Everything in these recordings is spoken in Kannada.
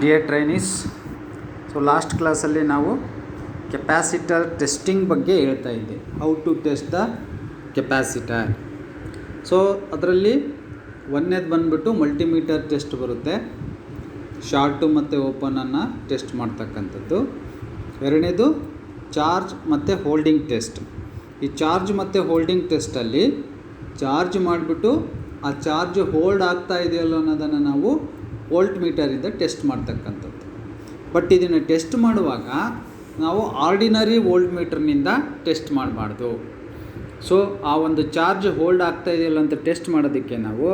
ಡಿಯರ್ ಟ್ರೈನೀಸ್, ಸೊ ಲಾಸ್ಟ್ ಕ್ಲಾಸಲ್ಲಿ ನಾವು ಕೆಪ್ಯಾಸಿಟರ್ ಟೆಸ್ಟಿಂಗ್ ಬಗ್ಗೆ ಹೇಳ್ತಾ ಇದ್ದೆ. How to test the capacitor. So ಅದರಲ್ಲಿ ಒಂದನೇದು ಬಂದುಬಿಟ್ಟು ಮಲ್ಟಿಮೀಟರ್ ಟೆಸ್ಟ್ ಬರುತ್ತೆ, ಶಾರ್ಟು ಮತ್ತು ಓಪನನ್ನು ಟೆಸ್ಟ್ ಮಾಡ್ತಕ್ಕಂಥದ್ದು. ಎರಡನೇದು ಚಾರ್ಜ್ ಮತ್ತು ಹೋಲ್ಡಿಂಗ್ ಟೆಸ್ಟ್. ಈ ಚಾರ್ಜ್ ಮತ್ತು ಹೋಲ್ಡಿಂಗ್ ಟೆಸ್ಟಲ್ಲಿ ಚಾರ್ಜ್ ಮಾಡಿಬಿಟ್ಟು ಆ ಚಾರ್ಜ್ ಹೋಲ್ಡ್ ಆಗ್ತಾ ಇದೆಯಲ್ಲ ಅನ್ನೋದನ್ನು ನಾವು ವೋಲ್ಟ್ ಮೀಟರಿಂದ ಟೆಸ್ಟ್ ಮಾಡ್ತಕ್ಕಂಥದ್ದು. ಬಟ್ ಇದನ್ನು ಟೆಸ್ಟ್ ಮಾಡುವಾಗ ನಾವು ಆರ್ಡಿನರಿ ವೋಲ್ಟ್ ಮೀಟರ್ನಿಂದ ಟೆಸ್ಟ್ ಮಾಡಬಾರ್ದು. ಸೊ ಆ ಒಂದು ಚಾರ್ಜ್ ಹೋಲ್ಡ್ ಆಗ್ತಾ ಇದೆಯಲ್ಲ ಅಂತ ಟೆಸ್ಟ್ ಮಾಡೋದಕ್ಕೆ ನಾವು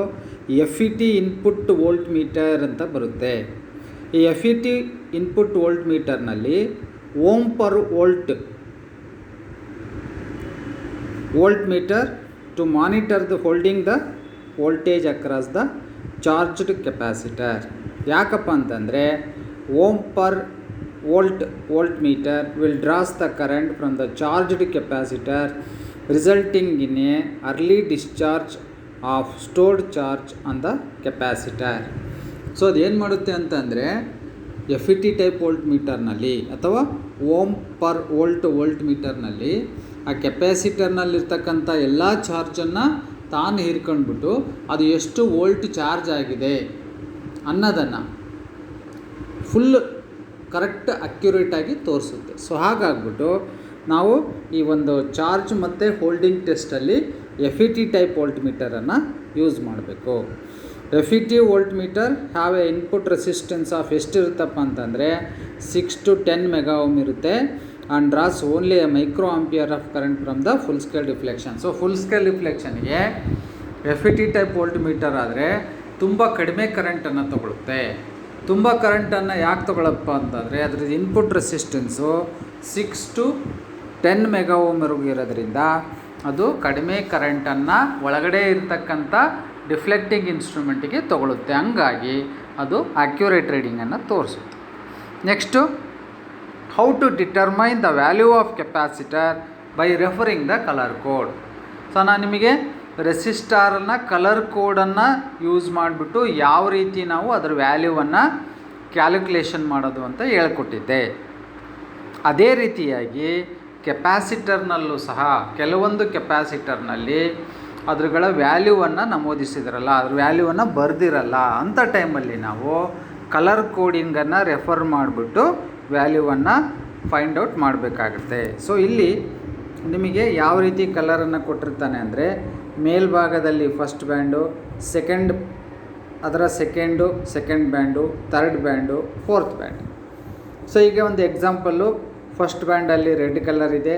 FET ಇನ್ಪುಟ್ ವೋಲ್ಟ್ ಮೀಟರ್ ಅಂತ ಬರುತ್ತೆ. ಈ FET ಇನ್ಪುಟ್ ವೋಲ್ಟ್ ಮೀಟರ್ನಲ್ಲಿ ohm per volt meter to monitor the holding the voltage across the charged capacitor. ಯಾಕಪ್ಪ ಅಂತಂದರೆ ohm per volt meter will draws the current from the charged capacitor resulting in a early discharge of stored charge on the capacitor. So ಅದೇನು ಮಾಡುತ್ತೆ ಅಂತಂದರೆ FET ಟೈಪ್ ವೋಲ್ಟ್ ಮೀಟರ್ನಲ್ಲಿ ಅಥವಾ ಓಮ್ ಪರ್ ವೋಲ್ಟ್ ಮೀಟರ್ನಲ್ಲಿ ಆ ಕೆಪ್ಯಾಸಿಟರ್ನಲ್ಲಿರ್ತಕ್ಕಂಥ ಎಲ್ಲ ಚಾರ್ಜನ್ನು ತಾನು ಹೀರ್ಕೊಂಡ್ಬಿಟ್ಟು ಅದು ಎಷ್ಟು ವೋಲ್ಟ್ ಚಾರ್ಜ್ ಆಗಿದೆ ಅನ್ನೋದನ್ನು ಫುಲ್ ಕರೆಕ್ಟ್ ಅಕ್ಯುರೇಟಾಗಿ ತೋರಿಸುತ್ತೆ. ಸೊ ಹಾಗಾಗ್ಬಿಟ್ಟು ನಾವು ಈ ಒಂದು ಚಾರ್ಜ್ ಮತ್ತು ಹೋಲ್ಡಿಂಗ್ ಟೆಸ್ಟಲ್ಲಿ FET ಟೈಪ್ ವೋಲ್ಟ್ ಮೀಟರನ್ನು ಯೂಸ್ ಮಾಡಬೇಕು. FET volt meter have a input resistance of ಎಷ್ಟಿರುತ್ತಪ್ಪ ಅಂತಂದರೆ 6 to 10 ಮೆಗಾ ಓಮ್ ಇರುತ್ತೆ. And draws only a micro ampere of current from the full scale reflection. So full scale ರಿಫ್ಲೆಕ್ಷನ್ಗೆ FET ಟೈಪ್ ವೋಲ್ಟ್ ಮೀಟರ್ ಆದರೆ ತುಂಬ ಕಡಿಮೆ ಕರೆಂಟನ್ನು ತಗೊಳುತ್ತೆ. ತುಂಬ ಕರೆಂಟನ್ನು ಯಾಕೆ ತಗೊಳಪ್ಪ ಅಂತಂದರೆ ಅದರದ್ದು ಇನ್ಪುಟ್ ರೆಸಿಸ್ಟೆನ್ಸು 6 to 10 ಮೆಗಾ ಓಮ್ವರೆಗೂ ಇರೋದ್ರಿಂದ ಅದು ಕಡಿಮೆ ಕರೆಂಟನ್ನು ಒಳಗಡೆ ಇರತಕ್ಕಂಥ ಡಿಫ್ಲೆಕ್ಟಿಂಗ್ ಇನ್ಸ್ಟ್ರೂಮೆಂಟಿಗೆ ತಗೊಳುತ್ತೆ. ಹಂಗಾಗಿ ಅದು ಅಕ್ಯುರೇಟ್ ರೀಡಿಂಗನ್ನು ತೋರಿಸುತ್ತೆ. Next how to determine the value of capacitor by referring the colour code. So ನಾನು ನಿಮಗೆ ರೆಸಿಸ್ಟಾರನ್ನು ಕಲರ್ ಕೋಡನ್ನು ಯೂಸ್ ಮಾಡಿಬಿಟ್ಟು ಯಾವ ರೀತಿ ನಾವು ಅದರ ವ್ಯಾಲ್ಯೂವನ್ನು ಕ್ಯಾಲ್ಕುಲೇಷನ್ ಮಾಡೋದು ಅಂತ ಹೇಳ್ಕೊಟ್ಟಿದ್ದೆ. ಅದೇ ರೀತಿಯಾಗಿ ಕೆಪ್ಯಾಸಿಟರ್ನಲ್ಲೂ ಸಹ ಕೆಲವೊಂದು ಕೆಪ್ಯಾಸಿಟರ್ನಲ್ಲಿ ಅದ್ರಗಳ ವ್ಯಾಲ್ಯೂವನ್ನು ನಮೂದಿಸಿದ್ರಲ್ಲ, ಅದ್ರ ವ್ಯಾಲ್ಯೂವನ್ನು ಬರೆದಿರಲ್ಲ ಅಂಥ ಟೈಮಲ್ಲಿ ನಾವು ಕಲರ್ ಕೋಡಿಂಗನ್ನು ರೆಫರ್ ಮಾಡಿಬಿಟ್ಟು ವ್ಯಾಲ್ಯೂವನ್ನು ಫೈಂಡ್ ಔಟ್ ಮಾಡಬೇಕಾಗುತ್ತೆ. ಸೊ ಇಲ್ಲಿ ನಿಮಗೆ ಯಾವ ರೀತಿ ಕಲರನ್ನು ಕೊಟ್ಟಿರ್ತಾನೆ ಅಂದರೆ ಮೇಲ್ಭಾಗದಲ್ಲಿ first band, second band, third band, fourth band. So ಈಗ ಒಂದು ಎಕ್ಸಾಂಪಲ್ಲು, ಫಸ್ಟ್ ಬ್ಯಾಂಡಲ್ಲಿ ರೆಡ್ ಕಲರ್ ಇದೆ,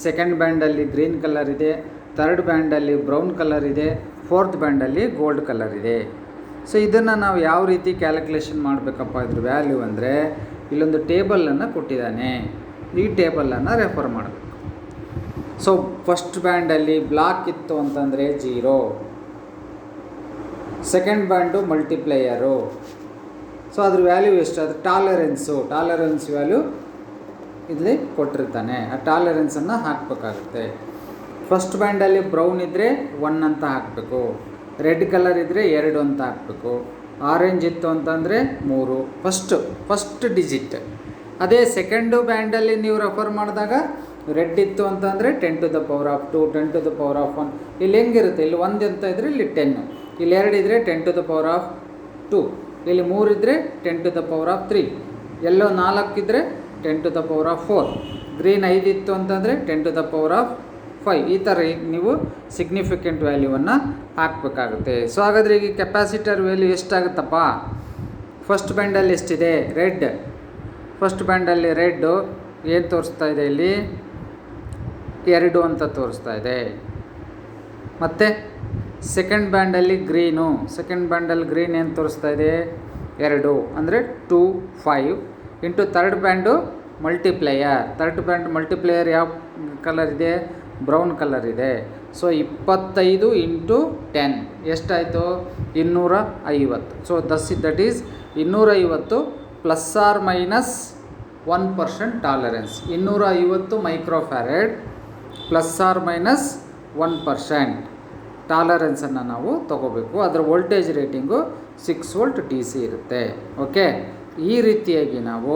ಸೆಕೆಂಡ್ ಬ್ಯಾಂಡಲ್ಲಿ ಗ್ರೀನ್ ಕಲರ್ ಇದೆ, ಥರ್ಡ್ ಬ್ಯಾಂಡಲ್ಲಿ ಬ್ರೌನ್ ಕಲರ್ ಇದೆ, ಫೋರ್ತ್ ಬ್ಯಾಂಡಲ್ಲಿ ಗೋಲ್ಡ್ ಕಲರ್ ಇದೆ. ಸೊ ಇದನ್ನು ನಾವು ಯಾವ ರೀತಿ ಕ್ಯಾಲ್ಕುಲೇಷನ್ ಮಾಡಬೇಕಪ್ಪ ಇದ್ರ ವ್ಯಾಲ್ಯೂ ಅಂದರೆ ಇಲ್ಲೊಂದು ಟೇಬಲನ್ನು ಕೊಟ್ಟಿದ್ದಾನೆ, ಈ ಟೇಬಲನ್ನು ರೆಫರ್ ಮಾಡಬೇಕು. ಸೊ ಫಸ್ಟ್ ಬ್ಯಾಂಡಲ್ಲಿ ಬ್ಲಾಕ್ ಇತ್ತು ಅಂತಂದರೆ 0, ಸೆಕೆಂಡ್ ಬ್ಯಾಂಡು ಮಲ್ಟಿಪ್ಲೇಯರು. ಸೊ ಅದ್ರ ವ್ಯಾಲ್ಯೂ ಎಷ್ಟು, ಅದು ಟಾಲರೆನ್ಸ್ ವ್ಯಾಲ್ಯೂ ಇಲ್ಲಿ ಕೊಟ್ಟಿರ್ತಾನೆ, ಆ ಟಾಲರೆನ್ಸನ್ನು ಹಾಕಬೇಕಾಗುತ್ತೆ. ಫಸ್ಟ್ ಬ್ಯಾಂಡಲ್ಲಿ ಬ್ರೌನ್ ಇದ್ದರೆ 1 ಅಂತ ಹಾಕಬೇಕು, ರೆಡ್ ಕಲರ್ ಇದ್ದರೆ 2 ಅಂತ ಹಾಕಬೇಕು, ಆರೆಂಜ್ ಇತ್ತು ಅಂತಂದರೆ 3, ಫಸ್ಟ್ ಡಿಜಿಟ್. ಅದೇ ಸೆಕೆಂಡು ಬ್ಯಾಂಡಲ್ಲಿ ನೀವು ರೆಫರ್ ಮಾಡಿದಾಗ ರೆಡ್ ಇತ್ತು ಅಂತಂದರೆ 10 to the power of 2, 10 to the power of 1. ಇಲ್ಲಿ ಹೆಂಗಿರುತ್ತೆ, ಇಲ್ಲಿ 1 ಅಂತ ಇದ್ದರೆ ಇಲ್ಲಿ 10, ಇಲ್ಲಿ 2 ಇದ್ದರೆ 10 to the power of 2, ಇಲ್ಲಿ 3 ಇದ್ದರೆ 10 to the power of 3, ಎಲ್ಲೋ 4 ಇದ್ದರೆ 10 to the power of 4, green 5 ಇತ್ತು ಅಂತಂದರೆ 10 to the power of 5. ಈ ಥರ ನೀವು ಸಿಗ್ನಿಫಿಕೆಂಟ್ ವ್ಯಾಲ್ಯೂವನ್ನು ಹಾಕಬೇಕಾಗುತ್ತೆ. ಸೊ ಹಾಗಾದರೆ ಈಗ ಕೆಪ್ಯಾಸಿಟರ್ ವ್ಯಾಲ್ಯೂ ಎಷ್ಟಾಗುತ್ತಪ್ಪ, ಫಸ್ಟ್ ಬ್ಯಾಂಡಲ್ಲಿ ಎಷ್ಟಿದೆ, ಫಸ್ಟ್ ಬ್ಯಾಂಡಲ್ಲಿ ರೆಡ್ಡು ಏನು ತೋರಿಸ್ತಾ ಇದೆ, ಇಲ್ಲಿ 2 ಅಂತ ತೋರಿಸ್ತಾ ಇದೆ. ಮತ್ತು ಸೆಕೆಂಡ್ ಬ್ಯಾಂಡಲ್ಲಿ ಗ್ರೀನ್ ಏನು ತೋರಿಸ್ತಾ ಇದೆ, 2 ಅಂದರೆ 2, 5 ಇಂಟು ಥರ್ಡ್ ಬ್ಯಾಂಡು ಮಲ್ಟಿಪ್ಲೇಯರ್ ಯಾವ ಕಲರ್ ಇದೆ, ಬ್ರೌನ್ ಕಲರ್ ಇದೆ. ಸೊ 25 ಇಂಟು 10 ಎಷ್ಟಾಯಿತು, 250. So that is 250 plus or minus 1% tolerance. 250 microfarad plus or minus 1% ಟಾಲರೆನ್ಸನ್ನು ನಾವು ತೊಗೋಬೇಕು. ಅದರ voltage rating 6 volt D C ಇರುತ್ತೆ. ಓಕೆ, ಈ ರೀತಿಯಾಗಿ ನಾವು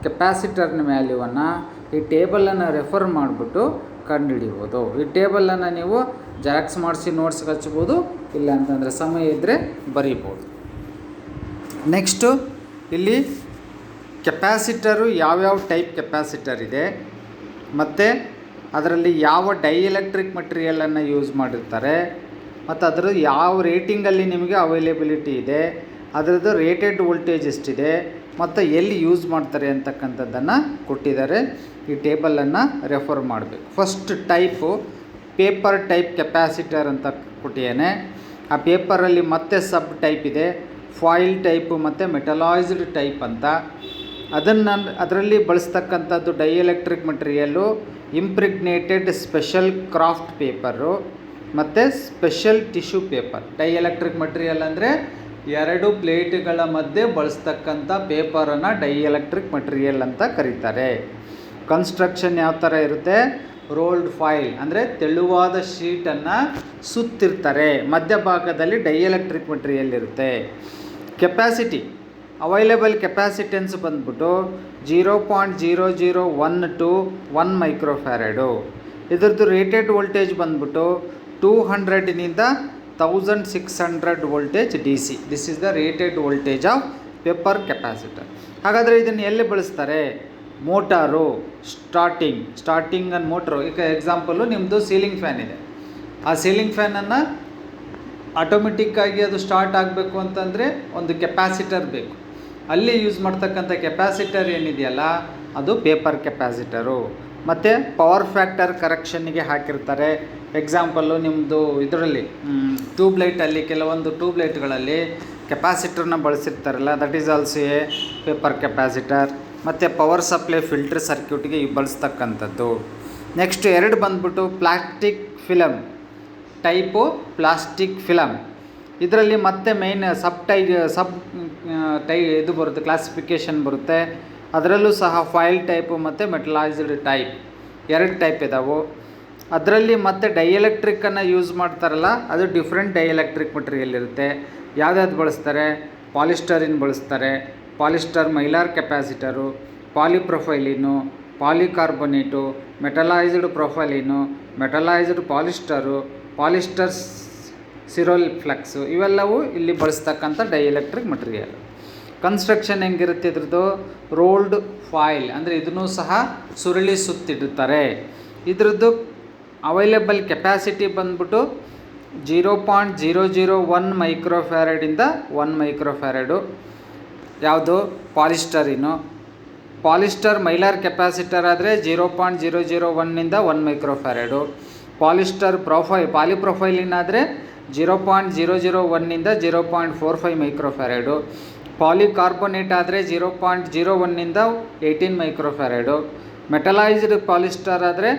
ಕೆಪಾಸಿಟರ್ನ ವ್ಯಾಲ್ಯೂವನ್ನು ಈ ಟೇಬಲನ್ನು ರೆಫರ್ ಮಾಡಿಬಿಟ್ಟು ಕಂಡುಹಿಡಿಬೋದು. ಈ ಟೇಬಲನ್ನು ನೀವು ಜೆರಾಕ್ಸ್ ಮಾಡಿಸಿ ನೋಟ್ಸ್ಗೆ ಹಚ್ಬೋದು, ಇಲ್ಲ ಅಂತಂದರೆ ಸಮಯ ಇದ್ದರೆ ಬರೀಬೋದು. ನೆಕ್ಸ್ಟು ಇಲ್ಲಿ ಕೆಪಾಸಿಟರು ಯಾವ್ಯಾವ ಟೈಪ್ ಕೆಪಾಸಿಟರ್ ಇದೆ ಮತ್ತು ಅದರಲ್ಲಿ ಯಾವ ಡೈಎಲೆಕ್ಟ್ರಿಕ್ ಮೆಟೀರಿಯಲನ್ನು ಯೂಸ್ ಮಾಡಿರ್ತಾರೆ ಮತ್ತು ಅದರ ಯಾವ ರೇಟಿಂಗಲ್ಲಿ ನಿಮಗೆ ಅವೈಲೇಬಿಲಿಟಿ ಇದೆ, ಅದರದ್ದು ರೇಟೆಡ್ ವೋಲ್ಟೇಜ್ ಎಷ್ಟಿದೆ ಮತ್ತು ಎಲ್ಲಿ ಯೂಸ್ ಮಾಡ್ತಾರೆ ಅಂತಕ್ಕಂಥದ್ದನ್ನು ಕೊಟ್ಟಿದ್ದಾರೆ. ಈ ಟೇಬಲನ್ನು ರೆಫರ್ ಮಾಡಬೇಕು. First type paper type capacitor ಅಂತ ಕೊಟ್ಟಿದ್ದೇನೆ. ಆ ಪೇಪರಲ್ಲಿ ಮತ್ತೆ ಸಬ್ ಟೈಪ್ ಇದೆ, ಫಾಯಿಲ್ ಟೈಪು ಮತ್ತು ಮೆಟಲಾಯ್ಸ್ಡ್ ಟೈಪ್ ಅಂತ. ಅದರಲ್ಲಿ ಬಳಸ್ತಕ್ಕಂಥದ್ದು dielectric material impregnated special kraft paper ಮತ್ತು special tissue paper. Dielectric material ಅಂದರೆ 2 ಪ್ಲೇಟ್ಗಳ ಮಧ್ಯೆ ಬಳಸ್ತಕ್ಕಂಥ ಪೇಪರನ್ನು ಡೈಎಲೆಕ್ಟ್ರಿಕ್ ಮೆಟೀರಿಯಲ್ ಅಂತ ಕರೀತಾರೆ. ಕನ್ಸ್ಟ್ರಕ್ಷನ್ ಯಾವ ಥರ ಇರುತ್ತೆ? ರೋಲ್ಡ್ ಫಾಯಿಲ್ ಅಂದರೆ ತೆಳುವಾದ ಶೀಟನ್ನು ಸುತ್ತಿರ್ತಾರೆ, ಮಧ್ಯಭಾಗದಲ್ಲಿ ಡೈಎಲೆಕ್ಟ್ರಿಕ್ ಮೆಟೀರಿಯಲ್ ಇರುತ್ತೆ. ಕೆಪಾಸಿಟಿ ಅವೈಲೇಬಲ್ ಕೆಪಾಸಿಟೆನ್ಸ್ ಬಂದ್ಬಿಟ್ಟು 0.001 to 1 ಮೈಕ್ರೋಫ್ಯಾರಡು. ಇದ್ರದ್ದು ರೇಟೆಡ್ ವೋಲ್ಟೇಜ್ ಬಂದ್ಬಿಟ್ಟು 200ನಿಂದ 1600 voltage D C. This is the rated voltage of paper capacitor. ಹಾಗಾದರೆ ಇದನ್ನು ಎಲ್ಲಿ ಬಳಸ್ತಾರೆ? Motor, starting and motor. ಈಗ ಎಕ್ಸಾಂಪಲು ನಿಮ್ಮದು ಸೀಲಿಂಗ್ ಫ್ಯಾನ್ ಇದೆ. ಆ ಸೀಲಿಂಗ್ ಫ್ಯಾನನ್ನು ಆಟೋಮೆಟಿಕ್ಕಾಗಿ ಅದು ಸ್ಟಾರ್ಟ್ ಆಗಬೇಕು ಅಂತಂದರೆ ಒಂದು ಕೆಪಾಸಿಟರ್ ಬೇಕು. ಅಲ್ಲಿ ಯೂಸ್ ಮಾಡ್ತಕ್ಕಂಥ ಕೆಪಾಸಿಟರ್ ಏನಿದೆಯಲ್ಲ ಅದು ಪೇಪರ್ ಕೆಪಾಸಿಟರು. ಮತ್ತು ಪವರ್ ಫ್ಯಾಕ್ಟರ್ ಕರೆಕ್ಷನ್ನಿಗೆ ಹಾಕಿರ್ತಾರೆ. ಎಕ್ಸಾಂಪಲ್ಲು ನಿಮ್ಮದು ಇದರಲ್ಲಿ ಟ್ಯೂಬ್ಲೈಟಲ್ಲಿ ಕೆಲವೊಂದು ಟ್ಯೂಬ್ಲೈಟ್ಗಳಲ್ಲಿ ಕೆಪಾಸಿಟರ್ನ ಬಳಸಿರ್ತಾರಲ್ಲ, that is also a paper capacitor. ಮತ್ತು ಪವರ್ ಸಪ್ಲೈ ಫಿಲ್ಟರ್ ಸರ್ಕ್ಯೂಟ್ಗೆ ಬಳಸ್ತಕ್ಕಂಥದ್ದು. ನೆಕ್ಸ್ಟ್ 2 ಬಂದ್ಬಿಟ್ಟು plastic film type. Plastic film ಇದರಲ್ಲಿ ಮತ್ತೆ ಮೇಯ್ನ್ ಸಬ್ ಇದು ಬರುತ್ತೆ, ಕ್ಲಾಸಿಫಿಕೇಷನ್ ಬರುತ್ತೆ. ಅದರಲ್ಲೂ ಸಹ ಫಾಯಿಲ್ ಟೈಪು ಮತ್ತು ಮೆಟಲೈಸ್ಡ್ ಟೈಪ್ 2 ಟೈಪ್ ಇದ್ದಾವೆ. ಅದರಲ್ಲಿ ಮತ್ತೆ ಡೈಎಲೆಕ್ಟ್ರಿಕ್ಕನ್ನು ಯೂಸ್ ಮಾಡ್ತಾರಲ್ಲ, ಅದು ಡಿಫ್ರೆಂಟ್ ಡೈಎಲೆಕ್ಟ್ರಿಕ್ ಮೆಟೀರಿಯಲ್ ಇರುತ್ತೆ. ಯಾವ್ದಾವ್ದು ಬಳಸ್ತಾರೆ? ಪಾಲಿಸ್ಟರಿನ್ ಬಳಸ್ತಾರೆ, polyester Mylar capacitor, ಪಾಲಿಪ್ರೊಫೈಲಿನು, ಪಾಲಿಕಾರ್ಬೊನೇಟು, ಮೆಟಲೈಸ್ಡ್ ಪ್ರೊಫೈಲಿನು, ಮೆಟಲೈಸ್ಡ್ ಪಾಲಿಸ್ಟರು, polyester ಸಿರೋಲ್ flux, ಇವೆಲ್ಲವೂ ಇಲ್ಲಿ ಬಳಸ್ತಕ್ಕಂಥ ಡೈಎಲೆಕ್ಟ್ರಿಕ್ ಮೆಟೀರಿಯಲ್. ಕನ್ಸ್ಟ್ರಕ್ಷನ್ ಹೆಂಗಿರುತ್ತೆ ಇದ್ರದ್ದು? ರೋಲ್ಡ್ ಫಾಯಿಲ್ ಅಂದರೆ ಇದನ್ನೂ ಸಹ ಸುರುಳಿ ಸುತ್ತಿಡುತ್ತಾರೆ. ಇದ್ರದ್ದು ಅವೈಲೇಬಲ್ ಕೆಪಾಸಿಟಿ ಬಂದ್ಬಿಟ್ಟು 0.001 ಮೈಕ್ರೋಫ್ಯಾರಡಿಂದ 1 ಮೈಕ್ರೋಫ್ಯಾರಡು. ಯಾವುದು? ಪಾಲಿಸ್ಟರಿನು. ಪಾಲಿಸ್ಟರ್ ಮೈಲಾರ್ ಕೆಪಾಸಿಟರ್ ಆದರೆ 0.001ನಿಂದ 1 ಮೈಕ್ರೋಫ್ಯಾರಡು. ಪಾಲಿಪ್ರೊಫೈಲಿನ್ ಆದರೆ 0.001ನಿಂದ 0.45 ಮೈಕ್ರೋಫ್ಯಾರಡು. ಪಾಲಿಕಾರ್ಬೊನೇಟ್ ಆದರೆ 0.01ನಿಂದ 18 ಮೈಕ್ರೋಫ್ಯಾರಡು. ಮೆಟಲೈಸ್ಡ್ ಪಾಲಿಸ್ಟರ್ ಆದರೆ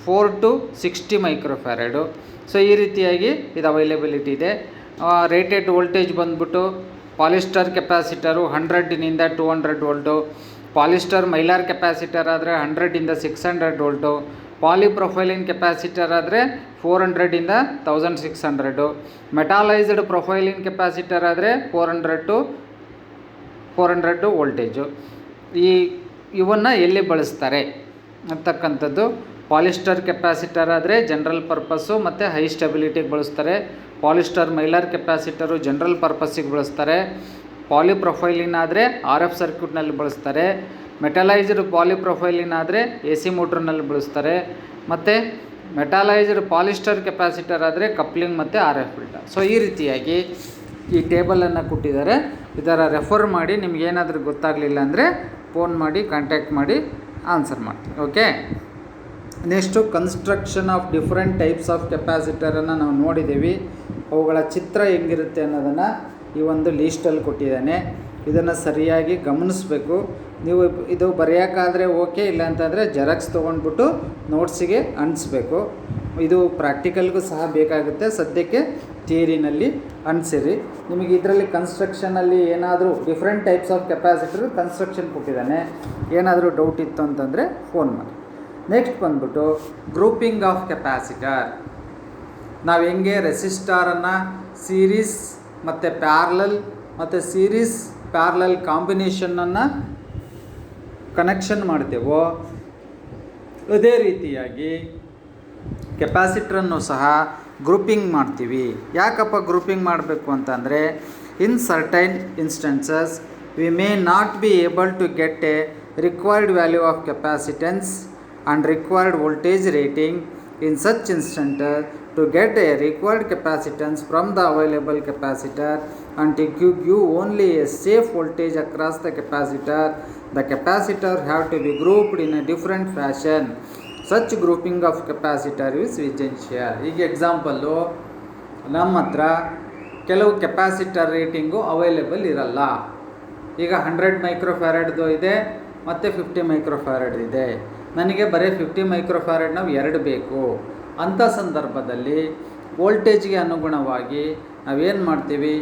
4 to 60 ಮೈಕ್ರೋಫ್ಯಾರಡು. ಸೊ ಈ ರೀತಿಯಾಗಿ ಇದು ಅವೈಲೇಬಿಲಿಟಿ ಇದೆ. ರೇಟೆಡ್ ವೋಲ್ಟೇಜ್ ಬಂದ್ಬಿಟ್ಟು ಪಾಲಿಸ್ಟರ್ ಕೆಪಾಸಿಟರು 100ನಿಂದ 200 ವೋಲ್ಟು. ಪಾಲಿಸ್ಟರ್ ಮೈಲಾರ್ ಕೆಪಾಸಿಟರ್ ಆದರೆ 100ಇಂದ 600 ವೋಲ್ಟು. ಪಾಲಿಪ್ರೊಫೈಲಿನ್ ಕೆಪಾಸಿಟರ್ ಆದರೆ 400ಇಂದ 1600. ಮೆಟಾಲೈಸ್ಡ್ ಪ್ರೊಫೈಲಿನ್ ಕೆಪಾಸಿಟರ್ ಆದರೆ 400 to 400 ವೋಲ್ಟೇಜು. ಇವನ್ನು ಎಲ್ಲಿ ಬಳಸ್ತಾರೆ ಅಂತಕ್ಕಂಥದ್ದು? ಪಾಲಿಸ್ಟರ್ ಕೆಪಾಸಿಟರ್ ಆದರೆ ಜನರಲ್ ಪರ್ಪಸ್ಸು ಮತ್ತು ಹೈ ಸ್ಟೆಬಿಲಿಟಿಗೆ ಬಳಸ್ತಾರೆ. ಪಾಲಿಸ್ಟರ್ ಮೈಲಾರ್ ಕೆಪಾಸಿಟರು ಜನರಲ್ ಪರ್ಪಸ್ಸಿಗೆ ಬಳಸ್ತಾರೆ. ಪಾಲಿಪ್ರೊಫೈಲಿನ್ ಆದರೆ RF ಸರ್ಕ್ಯೂಟ್ನಲ್ಲಿ ಬಳಸ್ತಾರೆ. ಮೆಟಲೈಸ್ಡ್ ಪಾಲಿಪ್ರೊಫೈಲಿನ್ ಆದರೆ AC ಮೋಟ್ರ್ನಲ್ಲಿ ಬಳಸ್ತಾರೆ. ಮತ್ತು ಮೆಟಾಲೈಸ್ಡ್ ಪಾಲಿಸ್ಟರ್ ಕೆಪಾಸಿಟರ್ ಆದರೆ ಕಪ್ಲಿಂಗ್ ಮತ್ತು RF ಫಿಲ್ಟರ್. ಸೊ ಈ ರೀತಿಯಾಗಿ ಈ ಟೇಬಲನ್ನು ಕೊಟ್ಟಿದ್ದಾರೆ. ಇದರ ರೆಫರ್ ಮಾಡಿ. ನಿಮಗೇನಾದರೂ ಗೊತ್ತಾಗಲಿಲ್ಲ ಅಂದರೆ ಫೋನ್ ಮಾಡಿ, ಕಾಂಟ್ಯಾಕ್ಟ್ ಮಾಡಿ, ಆನ್ಸರ್ ಮಾಡ್ತೀವಿ. Okay. Next construction of different types of ಕೆಪಾಸಿಟರನ್ನು ನಾವು ನೋಡಿದ್ದೀವಿ. ಅವುಗಳ ಚಿತ್ರ ಹೆಂಗಿರುತ್ತೆ ಅನ್ನೋದನ್ನು ಈ ಒಂದು ಲೀಸ್ಟಲ್ಲಿ ಕೊಟ್ಟಿದ್ದಾನೆ. ಇದನ್ನು ಸರಿಯಾಗಿ ಗಮನಿಸಬೇಕು. ನೀವು ಇದು ಬರೆಯೋಕ್ಕಾದರೆ ಓಕೆ, ಇಲ್ಲ ಅಂತಂದರೆ ಜೆರಾಕ್ಸ್ ತೊಗೊಂಡ್ಬಿಟ್ಟು ನೋಟ್ಸಿಗೆ ಅಂಟಿಸ್ಬೇಕು. ಇದು ಪ್ರಾಕ್ಟಿಕಲ್ಗೂ ಸಹ ಬೇಕಾಗುತ್ತೆ. ಸದ್ಯಕ್ಕೆ ಥಿಯರಿನಲ್ಲಿ ಅಂಟಿಸಿರಿ. ನಿಮಗೆ ಇದರಲ್ಲಿ ಕನ್ಸ್ಟ್ರಕ್ಷನಲ್ಲಿ ಏನಾದರೂ different types of capacitor construction ಕೊಟ್ಟಿದ್ದಾನೆ. ಏನಾದರೂ ಡೌಟ್ ಇತ್ತು ಅಂತಂದರೆ ಫೋನ್ ಮಾಡಿ. ನೆಕ್ಸ್ಟ್ ಬಂದ್ಬಿಟ್ಟು ಗ್ರೂಪಿಂಗ್ ಆಫ್ ಕೆಪಾಸಿಟರ್. ನಾವು ಹೆಂಗೆ ರೆಸಿಸ್ಟಾರನ್ನು ಸೀರೀಸ್ ಮತ್ತು ಪ್ಯಾರಲಲ್ ಮತ್ತು ಸೀರೀಸ್ ಪ್ಯಾರಲಲ್ ಕಾಂಬಿನೇಷನನ್ನು ಕನೆಕ್ಷನ್ ಮಾಡ್ತೇವೋ ಅದೇ ರೀತಿಯಾಗಿ ಕೆಪಾಸಿಟ್ರನ್ನು ಸಹ ಗ್ರೂಪಿಂಗ್ ಮಾಡ್ತೀವಿ. ಯಾಕಪ್ಪ ಗ್ರೂಪಿಂಗ್ ಮಾಡಬೇಕು ಅಂತಂದರೆ, in certain instances we may not be able to get a required value of capacitance and required voltage rating. In such instances, to get a required capacitance from the available capacitor and to give only a safe voltage across the capacitor have to be grouped in a different fashion. Such grouping of capacitor is essential. ಈಗ ಎಕ್ಸಾಂಪಲ್ಲು, ನಮ್ಮ ಹತ್ರ ಕೆಲವು ಕೆಪಾಸಿಟರ್ ರೇಟಿಂಗು ಅವೈಲೇಬಲ್ ಇರಲ್ಲ. ಈಗ 100 ಮೈಕ್ರೋಫ್ಯಾರಡ್ದು ಇದೆ ಮತ್ತು 50 ಮೈಕ್ರೋಫ್ಯಾರಡ್ ಇದೆ. ನನಗೆ ಬರೀ 50 ಮೈಕ್ರೋಫ್ಯಾರಡ್ ನಾವು 2 ಬೇಕು. ಅಂಥ ಸಂದರ್ಭದಲ್ಲಿ ವೋಲ್ಟೇಜ್ಗೆ ಅನುಗುಣವಾಗಿ ನಾವೇನು ಮಾಡ್ತೀವಿ,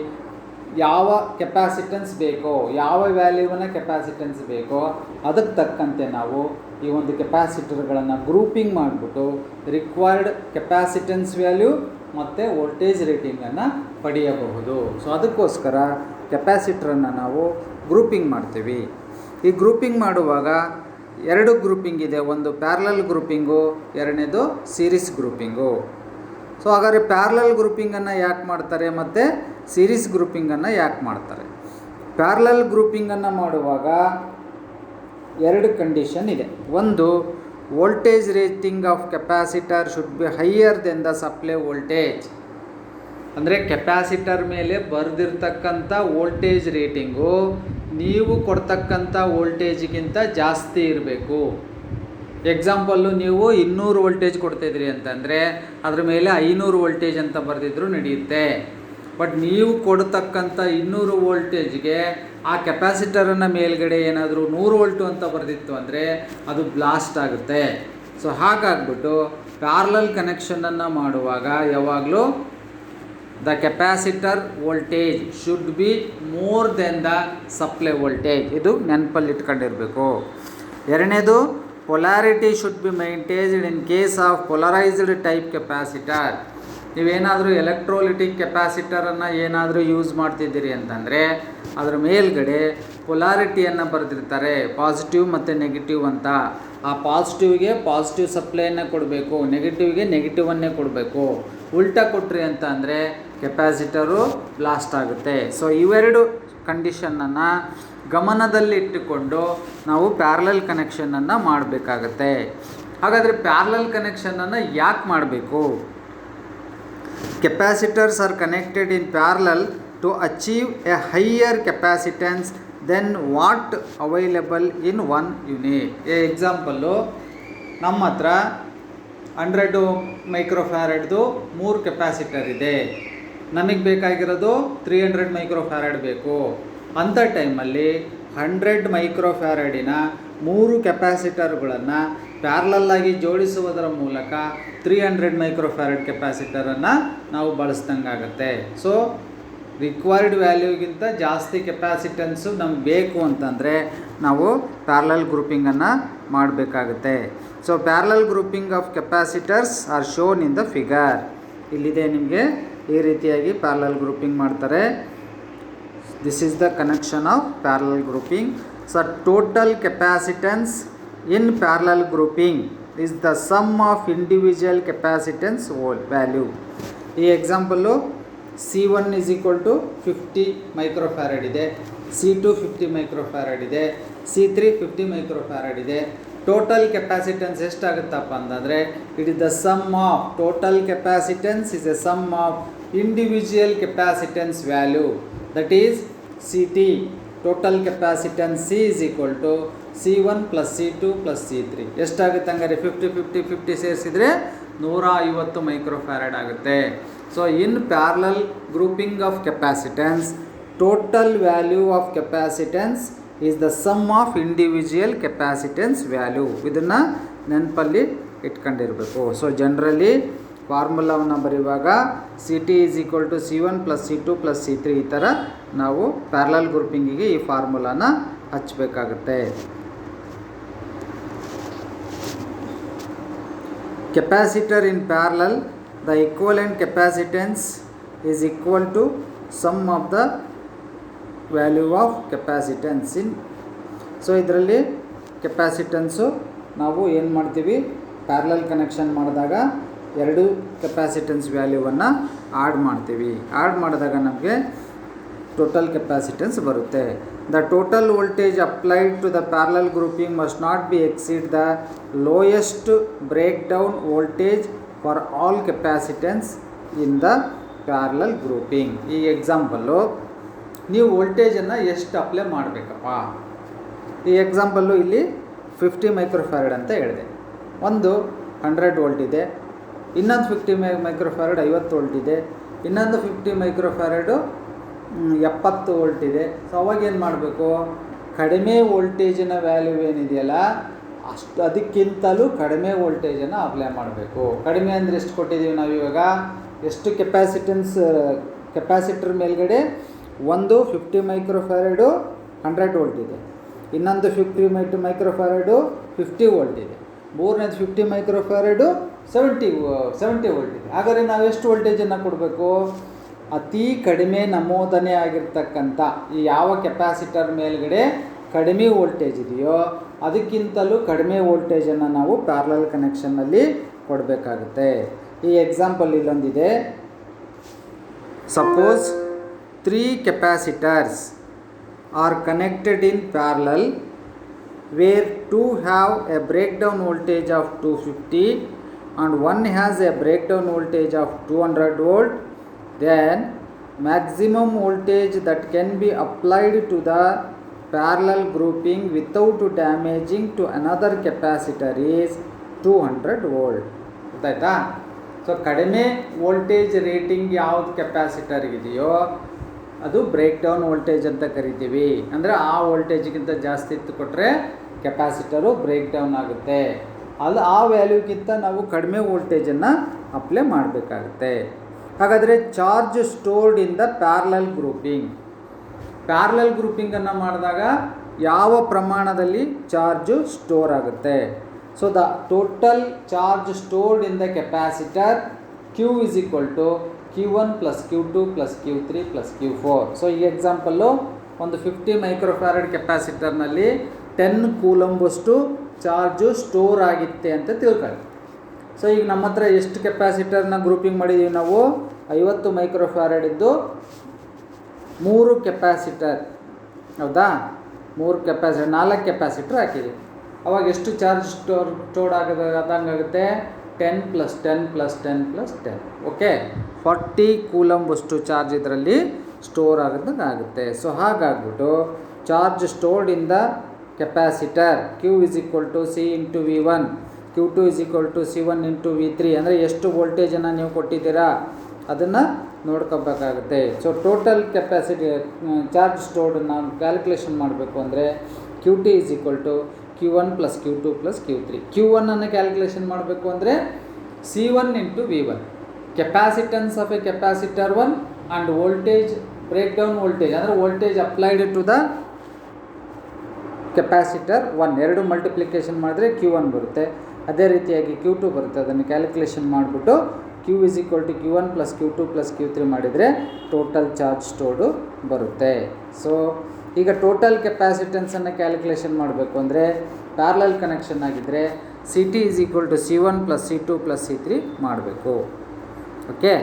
ಯಾವ ಕೆಪಾಸಿಟೆನ್ಸ್ ಬೇಕೋ, ಯಾವ ವ್ಯಾಲ್ಯೂವಿನ ಕೆಪಾಸಿಟೆನ್ಸ್ ಬೇಕೋ ಅದಕ್ಕೆ ತಕ್ಕಂತೆ ನಾವು ಈ ಒಂದು ಕೆಪಾಸಿಟರ್ಗಳನ್ನು ಗ್ರೂಪಿಂಗ್ ಮಾಡಿಬಿಟ್ಟು ರಿಕ್ವೈರ್ಡ್ ಕೆಪಾಸಿಟೆನ್ಸ್ ವ್ಯಾಲ್ಯೂ ಮತ್ತು ವೋಲ್ಟೇಜ್ ರೇಟಿಂಗನ್ನು ಪಡೆಯಬಹುದು. ಸೊ ಅದಕ್ಕೋಸ್ಕರ ಕೆಪಾಸಿಟ್ರನ್ನು ನಾವು ಗ್ರೂಪಿಂಗ್ ಮಾಡ್ತೀವಿ. ಈ ಗ್ರೂಪಿಂಗ್ ಮಾಡುವಾಗ 2 ಗ್ರೂಪಿಂಗ್ ಇದೆ. ಒಂದು ಪ್ಯಾರಲಲ್ ಗ್ರೂಪಿಂಗು, ಎರಡನೇದು ಸೀರೀಸ್ ಗ್ರೂಪಿಂಗು. ಸೊ ಹಾಗಾದರೆ ಪ್ಯಾರಲಲ್ ಗ್ರೂಪಿಂಗನ್ನು ಯಾಕೆ ಮಾಡ್ತಾರೆ ಮತ್ತು ಸೀರೀಸ್ ಗ್ರೂಪಿಂಗನ್ನು ಯಾಕೆ ಮಾಡ್ತಾರೆ? ಪ್ಯಾರಲಲ್ ಗ್ರೂಪಿಂಗನ್ನು ಮಾಡುವಾಗ 2 ಕಂಡೀಷನ್ ಇದೆ. ಒಂದು, voltage rating of capacitor should be higher then the supply voltage. ಅಂದರೆ ಕೆಪಾಸಿಟರ್ ಮೇಲೆ ಬರೆದಿರ್ತಕ್ಕಂಥ ವೋಲ್ಟೇಜ್ ರೇಟಿಂಗು ನೀವು ಕೊಡ್ತಕ್ಕಂಥ ವೋಲ್ಟೇಜಿಗಿಂತ ಜಾಸ್ತಿ ಇರಬೇಕು. ಎಕ್ಸಾಂಪಲ್ಲು, ನೀವು 200 ವೋಲ್ಟೇಜ್ ಕೊಡ್ತಾಯಿದ್ರಿ ಅಂತಂದರೆ ಅದ್ರ ಮೇಲೆ 500 ವೋಲ್ಟೇಜ್ ಅಂತ ಬರೆದಿದ್ರು ನಡೆಯುತ್ತೆ. ಬಟ್ ನೀವು ಕೊಡ್ತಕ್ಕಂಥ 200 ವೋಲ್ಟೇಜ್ಗೆ ಆ ಕೆಪಾಸಿಟರನ್ನು ಮೇಲ್ಗಡೆ ಏನಾದರೂ 100 ವೋಲ್ಟು ಅಂತ ಬರೆದಿತ್ತು ಅಂದರೆ ಅದು ಬ್ಲಾಸ್ಟ್ ಆಗುತ್ತೆ. ಸೊ ಹಾಗಾಗ್ಬಿಟ್ಟು ಪ್ಯಾರಲಲ್ ಕನೆಕ್ಷನನ್ನು ಮಾಡುವಾಗ ಯಾವಾಗಲೂ the capacitor voltage should be more than the supply voltage. ಇದು ನೆನಪಲ್ಲಿ ಇಟ್ಕೊಂಡಿರಬೇಕು. ಎರಡನೇದು, polarity should be maintained in case of polarized type capacitor. ನೀವೇನಾದರೂ ಎಲೆಕ್ಟ್ರೋಲಿಟಿಕ್ ಕೆಪಾಸಿಟರನ್ನು ಏನಾದರೂ ಯೂಸ್ ಮಾಡ್ತಿದ್ದೀರಿ ಅಂತಂದರೆ ಅದರ ಮೇಲ್ಗಡೆ ಪೊಲಾರಿಟಿಯನ್ನು ಬರೆದಿರ್ತಾರೆ, ಪಾಸಿಟಿವ್ ಮತ್ತು ನೆಗೆಟಿವ್ ಅಂತ. ಆ ಪಾಸಿಟಿವ್ಗೆ ಪಾಸಿಟಿವ್ ಸಪ್ಲೈಯನ್ನು ಕೊಡಬೇಕು, ನೆಗೆಟಿವ್ಗೆ ನೆಗೆಟಿವನ್ನೇ ಕೊಡಬೇಕು. ಉಲ್ಟಾ ಕೊಟ್ರಿ ಅಂತ ಅಂದರೆ ಕೆಪಾಸಿಟರು ಬ್ಲಾಸ್ಟ್ ಆಗುತ್ತೆ. ಸೊ ಇವೆರಡು ಕಂಡೀಷನನ್ನು ಗಮನದಲ್ಲಿಟ್ಟುಕೊಂಡು ನಾವು ಪ್ಯಾರಲಲ್ ಕನೆಕ್ಷನನ್ನು ಮಾಡಬೇಕಾಗತ್ತೆ. ಹಾಗಾದರೆ ಪ್ಯಾರಲಲ್ ಕನೆಕ್ಷನನ್ನು ಯಾಕೆ ಮಾಡಬೇಕು? Capacitors are connected in parallel to achieve a higher capacitance than what available in 1 unit. Example, ನಮ್ಮ ಹತ್ರ 100 ಮೈಕ್ರೋಫ್ಯಾರಡ್ದು 3 ಕೆಪಾಸಿಟರ್ ಇದೆ. ನಮಗೆ ಬೇಕಾಗಿರೋದು 300 ಮೈಕ್ರೋಫ್ಯಾರಡ್ ಬೇಕು. ಅಂಥ ಟೈಮಲ್ಲಿ 100 ಮೈಕ್ರೋಫ್ಯಾರಡಿನ 3 ಕೆಪಾಸಿಟರ್ಗಳನ್ನು ಪ್ಯಾರಲಲ್ಲಾಗಿ ಜೋಡಿಸುವುದರ ಮೂಲಕ 300 ಮೈಕ್ರೋಫ್ಯಾರಡ್ ಕೆಪಾಸಿಟರನ್ನು ನಾವು ಬಳಸ್ದಂಗಾಗತ್ತೆ. ಸೊ ರಿಕ್ವೈರ್ಡ್ ವ್ಯಾಲ್ಯೂಗಿಂತ ಜಾಸ್ತಿ ಕೆಪಾಸಿಟೆನ್ಸು ನಮ್ಗೆ ಬೇಕು ಅಂತಂದರೆ ನಾವು ಪ್ಯಾರಲಲ್ ಗ್ರೂಪಿಂಗನ್ನು ಮಾಡಬೇಕಾಗುತ್ತೆ. So parallel grouping of capacitors are shown in the figure. ಇಲ್ಲಿದೆ ನಿಮಗೆ, ಈ ರೀತಿಯಾಗಿ ಪ್ಯಾರಲಲ್ ಗ್ರೂಪಿಂಗ್ ಮಾಡ್ತಾರೆ. This is the connection of parallel grouping. So total capacitance in parallel grouping is the sum of individual capacitance value. ಈ example, C1 is equal to 50 microfarad ಇದೆ, C2 50 ಮೈಕ್ರೋಫ್ಯಾರಡ್ ಇದೆ, C3 50 ಮೈಕ್ರೋಫ್ಯಾರಡ್ ಇದೆ. ಟೋಟಲ್ ಕೆಪಾಸಿಟೆನ್ಸ್ ಎಷ್ಟಾಗುತ್ತಪ್ಪ ಅಂತಂದರೆ, it is the sum of total capacitance is a sum of individual capacitance value, that is CT. Total capacitance C is equal to C1 plus C2 plus C3. ಎಷ್ಟಾಗುತ್ತೆ ಹಂಗಾರೆ? 50 ಸೇರಿಸಿದರೆ 150 ಮೈಕ್ರೋಫ್ಯಾರಡ್ ಆಗುತ್ತೆ. So in parallel grouping of capacitance, total value of capacitance is the sum of individual capacitance value. ಇದನ್ನು ನೆನಪಲ್ಲಿ ಇಟ್ಕೊಂಡಿರಬೇಕು. ಸೊ ಜನರಲಿ ಫಾರ್ಮುಲಾವನ್ನು ಬರೆಯುವಾಗ CT is equal to C1 plus C2 plus C3 ಈ ಥರ ನಾವು ಪ್ಯಾರಲಲ್ ಗ್ರೂಪಿಂಗಿಗೆ ಈ ಫಾರ್ಮುಲಾನ ಹಚ್ಚಬೇಕಾಗುತ್ತೆ. Capacitor in parallel, the equivalent capacitance is equal to sum of the value of capacitance in. So ಇದರಲ್ಲಿ ಕೆಪಾಸಿಟೆನ್ಸು ನಾವು ಏನು ಮಾಡ್ತೀವಿ, ಪ್ಯಾರಲಲ್ ಕನೆಕ್ಷನ್ ಮಾಡಿದಾಗ ಎರಡು ಕೆಪಾಸಿಟೆನ್ಸ್ ವ್ಯಾಲ್ಯೂವನ್ನು ಆ್ಯಡ್ ಮಾಡ್ತೀವಿ. ಆ್ಯಡ್ ಮಾಡಿದಾಗ ನಮಗೆ ಟೋಟಲ್ ಕೆಪಾಸಿಟೆನ್ಸ್ ಬರುತ್ತೆ. The total voltage applied to the parallel grouping must not be exceed the lowest break down voltage for all capacitance in the parallel grouping. ಈ ಎಕ್ಸಾಂಪಲ್ಲು ನೀವು ವೋಲ್ಟೇಜನ್ನು ಎಷ್ಟು ಅಪ್ಲೈ ಮಾಡಬೇಕಪ್ಪ. ಈ ಎಕ್ಸಾಂಪಲ್ಲು ಇಲ್ಲಿ 50 ಮೈಕ್ರೋಫ್ಯಾರಡ್ ಅಂತ ಹೇಳಿದೆ. ಒಂದು 100 ವೋಲ್ಟ್ ಇದೆ, ಇನ್ನೊಂದು 50 ಮೈಕ್ರೋಫ್ಯಾರಡ್ 50 ವೋಲ್ಟ್ ಇದೆ, ಇನ್ನೊಂದು 50 ಮೈಕ್ರೋಫ್ಯಾರಡು 70 ವೋಲ್ಟ್ ಇದೆ. ಸೊ ಅವಾಗ ಏನು ಮಾಡಬೇಕು, ಕಡಿಮೆ ವೋಲ್ಟೇಜಿನ ವ್ಯಾಲ್ಯೂ ಏನಿದೆಯಲ್ಲ ಅಷ್ಟು ಅದಕ್ಕಿಂತಲೂ ಕಡಿಮೆ ವೋಲ್ಟೇಜನ್ನು ಅಪ್ಲೈ ಮಾಡಬೇಕು. ಕಡಿಮೆ ಅಂದರೆ ಎಷ್ಟು ಕೊಟ್ಟಿದ್ದೀವಿ ನಾವು ಇವಾಗ, ಎಷ್ಟು ಕೆಪಾಸಿಟರ್ ಮೇಲ್ಗಡೆ ಒಂದು 50 ಮೈಕ್ರೋಫ್ಯಾರಡು 100 ವೋಲ್ಟ್ ಇದೆ, ಇನ್ನೊಂದು 50 ಮೈಕ್ರೋಫ್ಯಾರಡು 50 ವೋಲ್ಟ್ ಇದೆ, ಮೂರನೇದು 50 ಮೈಕ್ರೋಫ್ಯಾರಡು 70 ವೋಲ್ಟ್ ಇದೆ. ಹಾಗಾದರೆ ನಾವು ಎಷ್ಟು ವೋಲ್ಟೇಜನ್ನು ಕೊಡಬೇಕು, ಅತಿ ಕಡಿಮೆ ನಮೂದನೆ ಆಗಿರ್ತಕ್ಕಂಥ ಈ ಯಾವ ಕೆಪಾಸಿಟರ್ ಮೇಲ್ಗಡೆ ಕಡಿಮೆ ವೋಲ್ಟೇಜ್ ಇದೆಯೋ ಅದಕ್ಕಿಂತಲೂ ಕಡಿಮೆ ವೋಲ್ಟೇಜನ್ನು ನಾವು ಪ್ಯಾರಲಲ್ ಕನೆಕ್ಷನ್ನಲ್ಲಿ ಕೊಡಬೇಕಾಗುತ್ತೆ. ಈ ಎಕ್ಸಾಂಪಲ್ ಇಲ್ಲೊಂದಿದೆ. Suppose 3 capacitors are connected in parallel where 2 have a breakdown voltage of 250 and one has a breakdown voltage of 200 volt, then maximum voltage that can be applied to the parallel grouping without damaging to another capacitor is 200 volt. ಗೊತ್ತಾಯ್ತಾ? ಸೊ ಕಡಿಮೆ ವೋಲ್ಟೇಜ್ ರೇಟಿಂಗ್ ಯಾವ್ದು ಕೆಪಾಸಿಟರ್ಗಿದೆಯೋ ಅದು ಬ್ರೇಕ್ ಡೌನ್ ವೋಲ್ಟೇಜ್ ಅಂತ ಕರಿತೀವಿ. ಅಂದರೆ ಆ ವೋಲ್ಟೇಜ್ಗಿಂತ ಜಾಸ್ತಿ ಇತ್ತು ಕೊಟ್ಟರೆ ಕೆಪಾಸಿಟರು ಬ್ರೇಕ್ ಡೌನ್ ಆಗುತ್ತೆ. ಅಲ್ಲಿ ಆ ವ್ಯಾಲ್ಯೂಗಿಂತ ನಾವು ಕಡಿಮೆ ವೋಲ್ಟೇಜನ್ನು ಅಪ್ಲೈ ಮಾಡಬೇಕಾಗುತ್ತೆ. ಹಾಗಾದರೆ charge stored in the parallel ಗ್ರೂಪಿಂಗನ್ನು ಮಾಡಿದಾಗ ಯಾವ ಪ್ರಮಾಣದಲ್ಲಿ ಚಾರ್ಜು ಸ್ಟೋರ್ ಆಗುತ್ತೆ. So the total charge stored in the capacitor Q is equal to Q1 plus Q2 plus Q3 plus Q4. So ಈ ಎಕ್ಸಾಂಪಲ್ಲು ಒಂದು 50 ಮೈಕ್ರೋಫ್ಯಾರಡ್ ಕೆಪಾಸಿಟರ್ನಲ್ಲಿ 10 ಕೂಲಂಬಷ್ಟು ಚಾರ್ಜು ಸ್ಟೋರ್ ಆಗಿತ್ತೆ ಅಂತ ತಿಳ್ಕೊಳ್ಳಿ. ಸೊ ಈಗ ನಮ್ಮ ಹತ್ರ ಎಷ್ಟು ಕೆಪಾಸಿಟರ್ನ ಗ್ರೂಪಿಂಗ್ ಮಾಡಿದ್ದೀವಿ ನಾವು, 50 ಮೈಕ್ರೋಫ್ಯಾರಡ್ ಇದ್ದು 3 ಕೆಪಾಸಿಟರ್, ಹೌದಾ, 4 ಕೆಪಾಸಿಟರ್ ಹಾಕಿದ್ದೀವಿ. ಅವಾಗ ಎಷ್ಟು ಚಾರ್ಜ್ ಸ್ಟೋರ್ ಆದಂಗಾಗುತ್ತೆ, 10 + 10 + 10 + 10. ಓಕೆ, 40 ಕೂಲಂಬಷ್ಟು ಚಾರ್ಜ್ ಇದರಲ್ಲಿ ಸ್ಟೋರ್ ಆಗುತ್ತೆ. ಸೊ ಹಾಗಾಗ್ಬಿಟ್ಟು charge stored in the capacitor Q is equal to C into V1, Q2 is equal to C1 into V3. ಅಂದರೆ ಎಷ್ಟು ವೋಲ್ಟೇಜನ್ನು ನೀವು ಕೊಟ್ಟಿದ್ದೀರಾ ಅದನ್ನು ನೋಡ್ಕೋಬೇಕಾಗುತ್ತೆ. So total capacity charge stored ನಾವು ಕ್ಯಾಲ್ಕುಲೇಷನ್ ಮಾಡಬೇಕು ಅಂದರೆ Qt is equal to Q1 plus Q2 plus Q3. Q1 calculation ಮಾಡಬೇಕು ಅಂದರೆ C1 into V1, capacitance of a capacitor 1 and voltage break down voltage ಅಂದರೆ voltage applied to the capacitor 1 ಎರಡು ಮಲ್ಟಿಪ್ಲಿಕೇಶನ್ ಮಾಡಿದ್ರೆ Q1 ಬರುತ್ತೆ. ಅದೇ ರೀತಿಯಾಗಿ Q2 ಬರುತ್ತೆ. ಅದನ್ನು ಕ್ಯಾಲ್ಕುಲೇಷನ್ ಮಾಡಿಬಿಟ್ಟು Q is equal to Q1 plus Q2 plus Q3 ಮಾಡಿದರೆ ಟೋಟಲ್ ಚಾರ್ಜ್ ಸ್ಟೋರ್ಡು ಬರುತ್ತೆ. ಸೊ ಈಗ ಟೋಟಲ್ ಕೆಪಾಸಿಟೆನ್ಸನ್ನು ಕ್ಯಾಲ್ಕುಲೇಷನ್ ಮಾಡಬೇಕು ಅಂದರೆ ಪ್ಯಾರಲಲ್ ಕನೆಕ್ಷನ್ ಆಗಿದ್ದರೆ CT is equal to C1 plus C2 plus C3 ಮಾಡಬೇಕು. ಓಕೆ,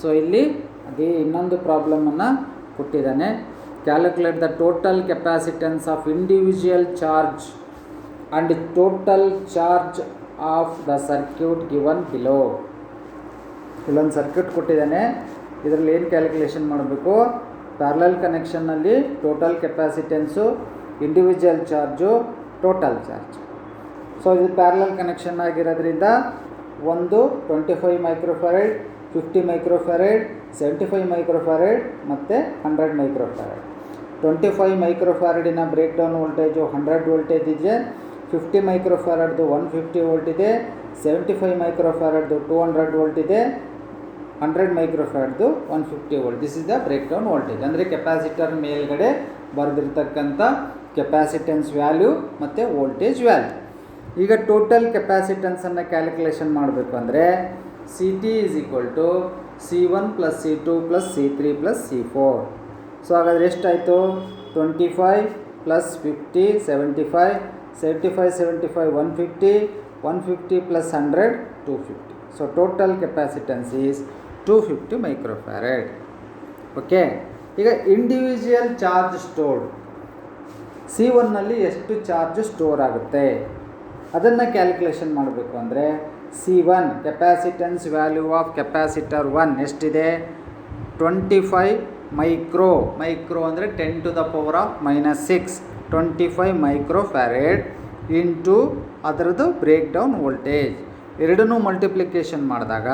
ಸೊ ಇಲ್ಲಿ ಅದೇ ಇನ್ನೊಂದು ಪ್ರಾಬ್ಲಮನ್ನು ಕೊಟ್ಟಿದ್ದಾನೆ. Calculate the total capacitance of individual charge and total charge of the circuit given below. ಇಲ್ಲೊಂದು ಸರ್ಕ್ಯೂಟ್ ಕೊಟ್ಟಿದ್ದಾನೆ, ಇದರಲ್ಲಿ ಏನು ಕ್ಯಾಲ್ಕುಲೇಷನ್ ಮಾಡಬೇಕು, ಪ್ಯಾರಲಲ್ ಕನೆಕ್ಷನ್ನಲ್ಲಿ total capacitance, individual charge, total charge. So ಇದು ಪ್ಯಾರಲಲ್ ಕನೆಕ್ಷನ್ ಆಗಿರೋದ್ರಿಂದ ಒಂದು 25 ಮೈಕ್ರೋಫ್ಯಾರಡ್, 50 ಮೈಕ್ರೋಫ್ಯಾರಡ್, 75 ಮೈಕ್ರೋಫ್ಯಾರಡ್ ಮತ್ತು 100 ಮೈಕ್ರೋಫ್ಯಾರಡ್. 25 ಮೈಕ್ರೋಫ್ಯಾರಡಿನ ಬ್ರೇಕ್ ಡೌನ್ ವೋಲ್ಟೇಜು 100 ವೋಲ್ಟೇಜ್ ಇದೆ, 50 ಮೈಕ್ರೋಫ್ಯಾರಡ್ದು 150 ವೋಲ್ಟ್ ಇದೆ, 75 ಮೈಕ್ರೋಫ್ಯಾರಡ್ದು 200 ವೋಲ್ಟ್ ಇದೆ, 100 ಮೈಕ್ರೋಫ್ಯಾರಡ್ದು 150 volt. This is the break down voltage. ಅಂದರೆ ಕೆಪಾಸಿಟರ್ ಮೇಲ್ಗಡೆ ಬರೆದಿರ್ತಕ್ಕಂಥ ಕೆಪಾಸಿಟೆನ್ಸ್ ವ್ಯಾಲ್ಯೂ ಮತ್ತು ವೋಲ್ಟೇಜ್ ವ್ಯಾಲ್ಯೂ. ಈಗ ಟೋಟಲ್ ಕೆಪಾಸಿಟೆನ್ಸನ್ನು ಕ್ಯಾಲ್ಕುಲೇಷನ್ ಮಾಡಬೇಕು ಅಂದರೆ CT is equal to C1 plus C2 plus C3 plus C4. So ಹಾಗಾದರೆ ಎಷ್ಟಾಯಿತು? 25 plus 50 75 75 75 150 150 plus 100 250. So total capacitance is 250 microfarad. Okay, ಈಗ ಇಂಡಿವಿಜುವಲ್ ಚಾರ್ಜ್ ಸ್ಟೋರ್ಡ್ C1ನಲ್ಲಿ ಎಷ್ಟು ಚಾರ್ಜ್ ಸ್ಟೋರ್ ಆಗುತ್ತೆ ಅದನ್ನು ಕ್ಯಾಲ್ಕುಲೇಷನ್ ಮಾಡಬೇಕು ಅಂದರೆ C1 capacitance value of capacitor 1 ಎಷ್ಟಿದೆ? 25 ಮೈಕ್ರೋ ಅಂದರೆ 10 to the power of -6 25 microfarad into ಅದರದ್ದು ಬ್ರೇಕ್ ಡೌನ್ ವೋಲ್ಟೇಜ್ ಎರಡನ್ನೂ ಮಲ್ಟಿಪ್ಲಿಕೇಶನ್ ಮಾಡಿದಾಗ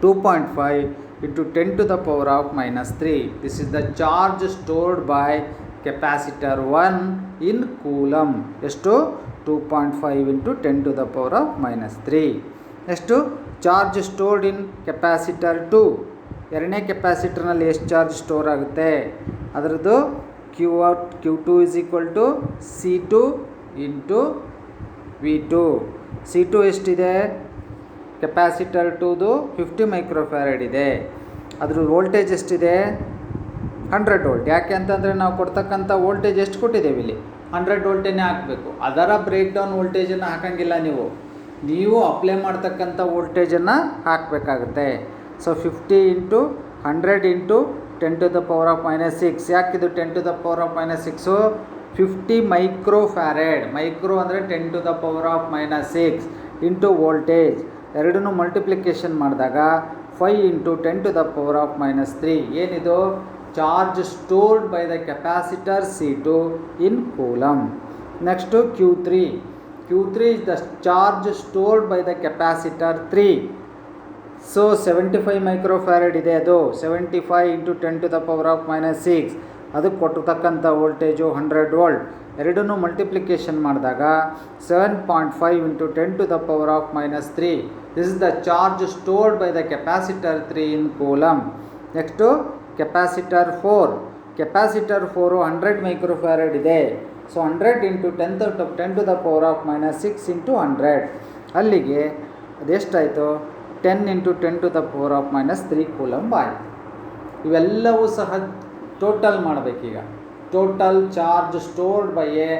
2.5 into 10 to the power of -3. This is the charge stored by capacitor 1 in coulomb. ಎಷ್ಟು? 2.5 into 10 to the power of -3. ಎಷ್ಟು ಚಾರ್ಜ್ ಸ್ಟೋರ್ಡ್ ಇನ್ ಕೆಪಾಸಿಟರ್ 2? ಎರಡನೇ ಕೆಪಾಸಿಟರ್ನಲ್ಲಿ ಎಷ್ಟು ಚಾರ್ಜ್ ಸ್ಟೋರ್ ಆಗುತ್ತೆ? ಅದರದ್ದು Q2 is equal to C2 into V2. C2 ಎಷ್ಟಿದೆ? ಕೆಪಾಸಿಟರ್ 2ದು 50 ಮೈಕ್ರೋಫ್ಯಾರಡ್ ಇದೆ. ಅದ್ರ ವೋಲ್ಟೇಜ್ ಎಷ್ಟಿದೆ? 100 ವೋಲ್ಟ್. ಯಾಕೆ ಅಂತಂದರೆ ನಾವು ಕೊಡ್ತಕ್ಕಂಥ ವೋಲ್ಟೇಜ್ ಎಷ್ಟು ಕೊಟ್ಟಿದ್ದೇವೆ ಇಲ್ಲಿ? 100 ವೋಲ್ಟೇನೇ ಹಾಕಬೇಕು. ಅದರ ಬ್ರೇಕ್ ಡೌನ್ ವೋಲ್ಟೇಜನ್ನು ಹಾಕಂಗಿಲ್ಲ. ನೀವು ಅಪ್ಲೈ ಮಾಡ್ತಕ್ಕಂಥ ವೋಲ್ಟೇಜನ್ನು ಹಾಕಬೇಕಾಗುತ್ತೆ. So 50 into 100 into 10 to the power of -6. ಯಾಕಿದು 10 to the power of -6? 50 microfarad. Micro ಅಂದರೆ 10 to the power of -6 into voltage ಎರಡನ್ನೂ ಮಲ್ಟಿಪ್ಲಿಕೇಶನ್ ಮಾಡಿದಾಗ 5 into 10 to the power of -3. ಏನಿದು? Charge stored by the capacitor C2 in coulomb. Next Q3 is the charge stored by the capacitor 3. So 75 microfarad ಇದೆ. ಅದು 75 into 10 to the power of -6. ಅದಕ್ಕೆ ಕೊಟ್ಟತಕ್ಕಂಥ ವೋಲ್ಟೇಜು 100 ವೋಲ್ಟ್. ಎರಡನ್ನೂ ಮಲ್ಟಿಪ್ಲಿಕೇಶನ್ ಮಾಡಿದಾಗ 7.5 into 10 to the power of -3. This is the charge stored by the capacitor 3 in coulomb. Next capacitor 4 100 microfarad ಇದೆ. So 100 into 10 to the power of -6 into 100. ಅಲ್ಲಿಗೆ ಅದೆಷ್ಟಾಯಿತು? 10 into 10 to the power of -3 coulomb ಆಯಿತು. ಇವೆಲ್ಲವೂ ಸಹ ಟೋಟಲ್ ಮಾಡಬೇಕೀಗ. Total charge stored by a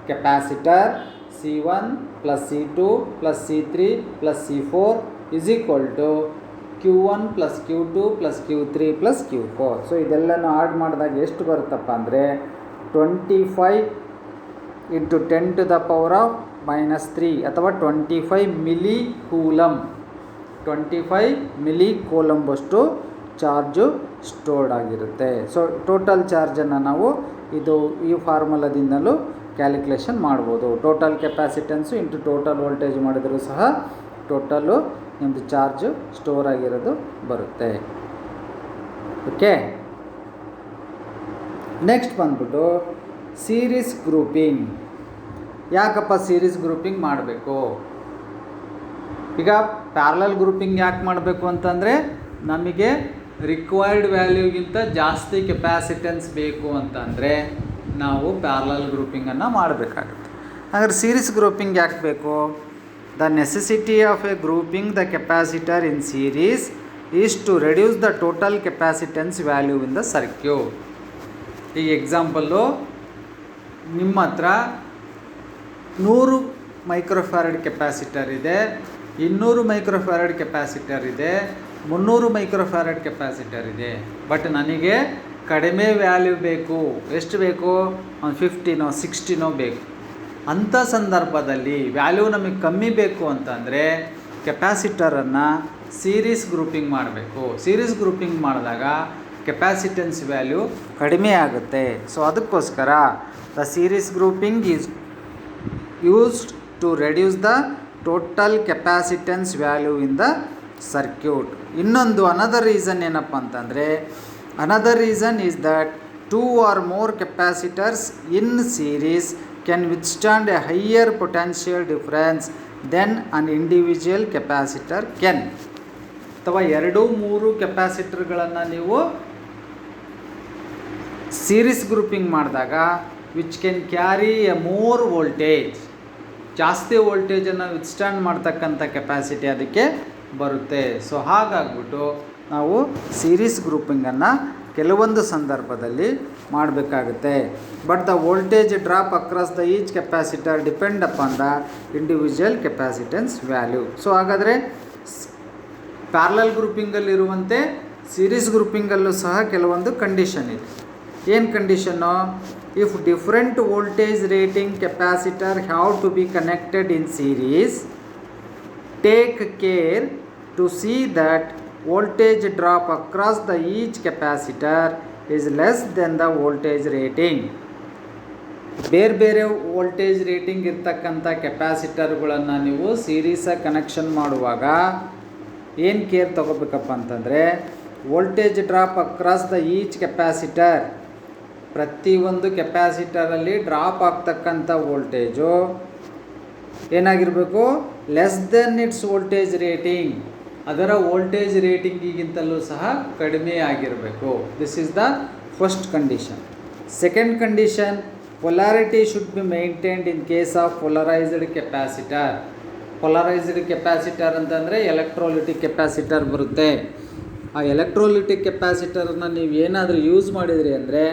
capacitor C1 plus C2 plus C3 plus C4 is equal to Q1 plus Q2 plus Q3 plus Q4. So ಇದೆಲ್ಲನೂ ಆಡ್ ಮಾಡಿದಾಗ ಎಷ್ಟು ಬರುತ್ತಪ್ಪ ಅಂದರೆ 25 into 10 to the power of -3 ಅಥವಾ 25 ಮಿಲಿ ಕೂಲಮ್. 25 ಮಿಲಿ ಕೂಲಂಬಷ್ಟು ಚಾರ್ಜು ಸ್ಟೋರ್ಡ್ ಆಗಿರುತ್ತೆ. ಸೊ ಟೋಟಲ್ ಚಾರ್ಜನ್ನು ನಾವು ಈ ಫಾರ್ಮುಲಾದಿಂದಲೂ ಕ್ಯಾಲ್ಕುಲೇಷನ್ ಮಾಡ್ಬೋದು. Total capacitance into total voltage ಮಾಡಿದರೂ ಸಹ ಟೋಟಲ್ಲು ನಿಮ್ಮದು ಚಾರ್ಜು ಸ್ಟೋರ್ ಆಗಿರೋದು ಬರುತ್ತೆ. ಓಕೆ, ನೆಕ್ಸ್ಟ್ ಬಂದ್ಬಿಟ್ಟು ಸೀರೀಸ್ ಗ್ರೂಪಿಂಗ್. ಯಾಕಪ್ಪ ಸೀರೀಸ್ ಗ್ರೂಪಿಂಗ್ ಮಾಡಬೇಕು? ಈಗ ಪ್ಯಾರಲಲ್ ಗ್ರೂಪಿಂಗ್ ಯಾಕೆ ಮಾಡಬೇಕು ಅಂತಂದರೆ ನಮಗೆ ರಿಕ್ವೈರ್ಡ್ ವ್ಯಾಲ್ಯೂಗಿಂತ ಜಾಸ್ತಿ ಕೆಪಾಸಿಟೆನ್ಸ್ ಬೇಕು ಅಂತಂದರೆ ನಾವು ಪ್ಯಾರಲಲ್ ಗ್ರೂಪಿಂಗನ್ನು ಮಾಡಬೇಕಾಗುತ್ತೆ. ಹಾಗಾದ್ರೆ ಸೀರೀಸ್ ಗ್ರೂಪಿಂಗ್ ಯಾಕೆ ಬೇಕು? The necessity of a grouping the capacitor in series is to reduce the total capacitance value in the circuit. ಈಗ ಎಕ್ಸಾಂಪಲ್ಲು, ನಿಮ್ಮ ಹತ್ರ 100 ಮೈಕ್ರೋಫ್ಯಾರಡ್ ಕೆಪಾಸಿಟರ್ ಇದೆ, 200 ಮೈಕ್ರೋಫ್ಯಾರಡ್ ಕೆಪಾಸಿಟರ್ ಇದೆ, 300 ಮೈಕ್ರೋಫ್ಯಾರಡ್ ಕೆಪಾಸಿಟರ್ ಇದೆ. ಬಟ್ ನನಗೆ ಕಡಿಮೆ ವ್ಯಾಲ್ಯೂ ಬೇಕು. ಎಷ್ಟು ಬೇಕು? ಒಂದು 50ನೋ 60ನೋ ಬೇಕು. ಅಂಥ ಸಂದರ್ಭದಲ್ಲಿ ವ್ಯಾಲ್ಯೂ ನಮಗೆ ಕಮ್ಮಿ ಬೇಕು ಅಂತಂದರೆ ಕೆಪಾಸಿಟರನ್ನು ಸೀರೀಸ್ ಗ್ರೂಪಿಂಗ್ ಮಾಡಬೇಕು. ಸೀರೀಸ್ ಗ್ರೂಪಿಂಗ್ ಮಾಡಿದಾಗ ಕೆಪಾಸಿಟೆನ್ಸ್ ವ್ಯಾಲ್ಯೂ ಕಡಿಮೆ ಆಗುತ್ತೆ. ಸೊ ಅದಕ್ಕೋಸ್ಕರ the series grouping is used to reduce the total capacitance value in the circuit. ಇನ್ನೊಂದು ಅನದರ್ ರೀಸನ್ ಏನಪ್ಪ ಅಂತಂದರೆ, another reason is that 2 or more capacitors in series can withstand a higher potential difference than an individual capacitor can. ಅಥವಾ 2-3 ಕೆಪಾಸಿಟರ್ಗಳನ್ನು ನೀವು ಸೀರೀಸ್ ಗ್ರೂಪಿಂಗ್ ಮಾಡಿದಾಗ which can carry A more voltage, ಜಾಸ್ತಿ ವೋಲ್ಟೇಜನ್ನು ವಿತ್ಸ್ಟ್ಯಾಂಡ್ ಮಾಡ್ತಕ್ಕಂಥ ಕೆಪಾಸಿಟಿ ಅದಕ್ಕೆ ಬರುತ್ತೆ. ಸೊ ಹಾಗಾಗ್ಬಿಟ್ಟು ನಾವು ಸೀರೀಸ್ ಗ್ರೂಪಿಂಗನ್ನು ಕೆಲವೊಂದು ಸಂದರ್ಭದಲ್ಲಿ ಮಾಡಬೇಕಾಗುತ್ತೆ. But the voltage drop across the each capacitor depend upon the individual capacitance value. So ಹಾಗಾದರೆ ಪ್ಯಾರಲಲ್ ಗ್ರೂಪಿಂಗಲ್ಲಿರುವಂತೆ ಸೀರೀಸ್ ಗ್ರೂಪಿಂಗಲ್ಲೂ ಸಹ ಕೆಲವೊಂದು ಕಂಡೀಷನ್ ಇದೆ. ಏನು condition? If different voltage rating capacitor have to be connected in series, take care to see that voltage drop across the each capacitor is less than the voltage rating. ಬೇರೆ ವೋಲ್ಟೇಜ್ ರೇಟಿಂಗ್ ಇರ್ತಕ್ಕಂಥ ಕೆಪಾಸಿಟರ್ಗಳನ್ನು ನೀವು ಸೀರೀಸಾಗಿ ಕನೆಕ್ಷನ್ ಮಾಡುವಾಗ ಏನು ಕೇರ್ ತೊಗೋಬೇಕಪ್ಪ ಅಂತಂದರೆ, voltage drop across the each capacitor, ಪ್ರತಿಯೊಂದು ಕೆಪಾಸಿಟರಲ್ಲಿ ಡ್ರಾಪ್ ಆಗ್ತಕ್ಕಂಥ ವೋಲ್ಟೇಜು ಏನಾಗಿರಬೇಕು? Less than it's voltage rating, ಅದರ ವೋಲ್ಟೇಜ್ ರೇಟಿಂಗಿಗಿಂತಲೂ ಸಹ ಕಡಿಮೆ ಆಗಿರಬೇಕು. This is the first condition. Second condition, polarity should be maintained in case of polarised capacitor. Polarised capacitor ಅಂತಂದರೆ ಎಲೆಕ್ಟ್ರೋಲಿಟಿಕ್ ಕೆಪಾಸಿಟರ್ ಬರುತ್ತೆ. ಆ ಎಲೆಕ್ಟ್ರೋಲಿಟಿಕ್ ಕೆಪಾಸಿಟರನ್ನು ನೀವು ಏನಾದರೂ ಯೂಸ್ ಮಾಡಿದ್ರಿ ಅಂದರೆ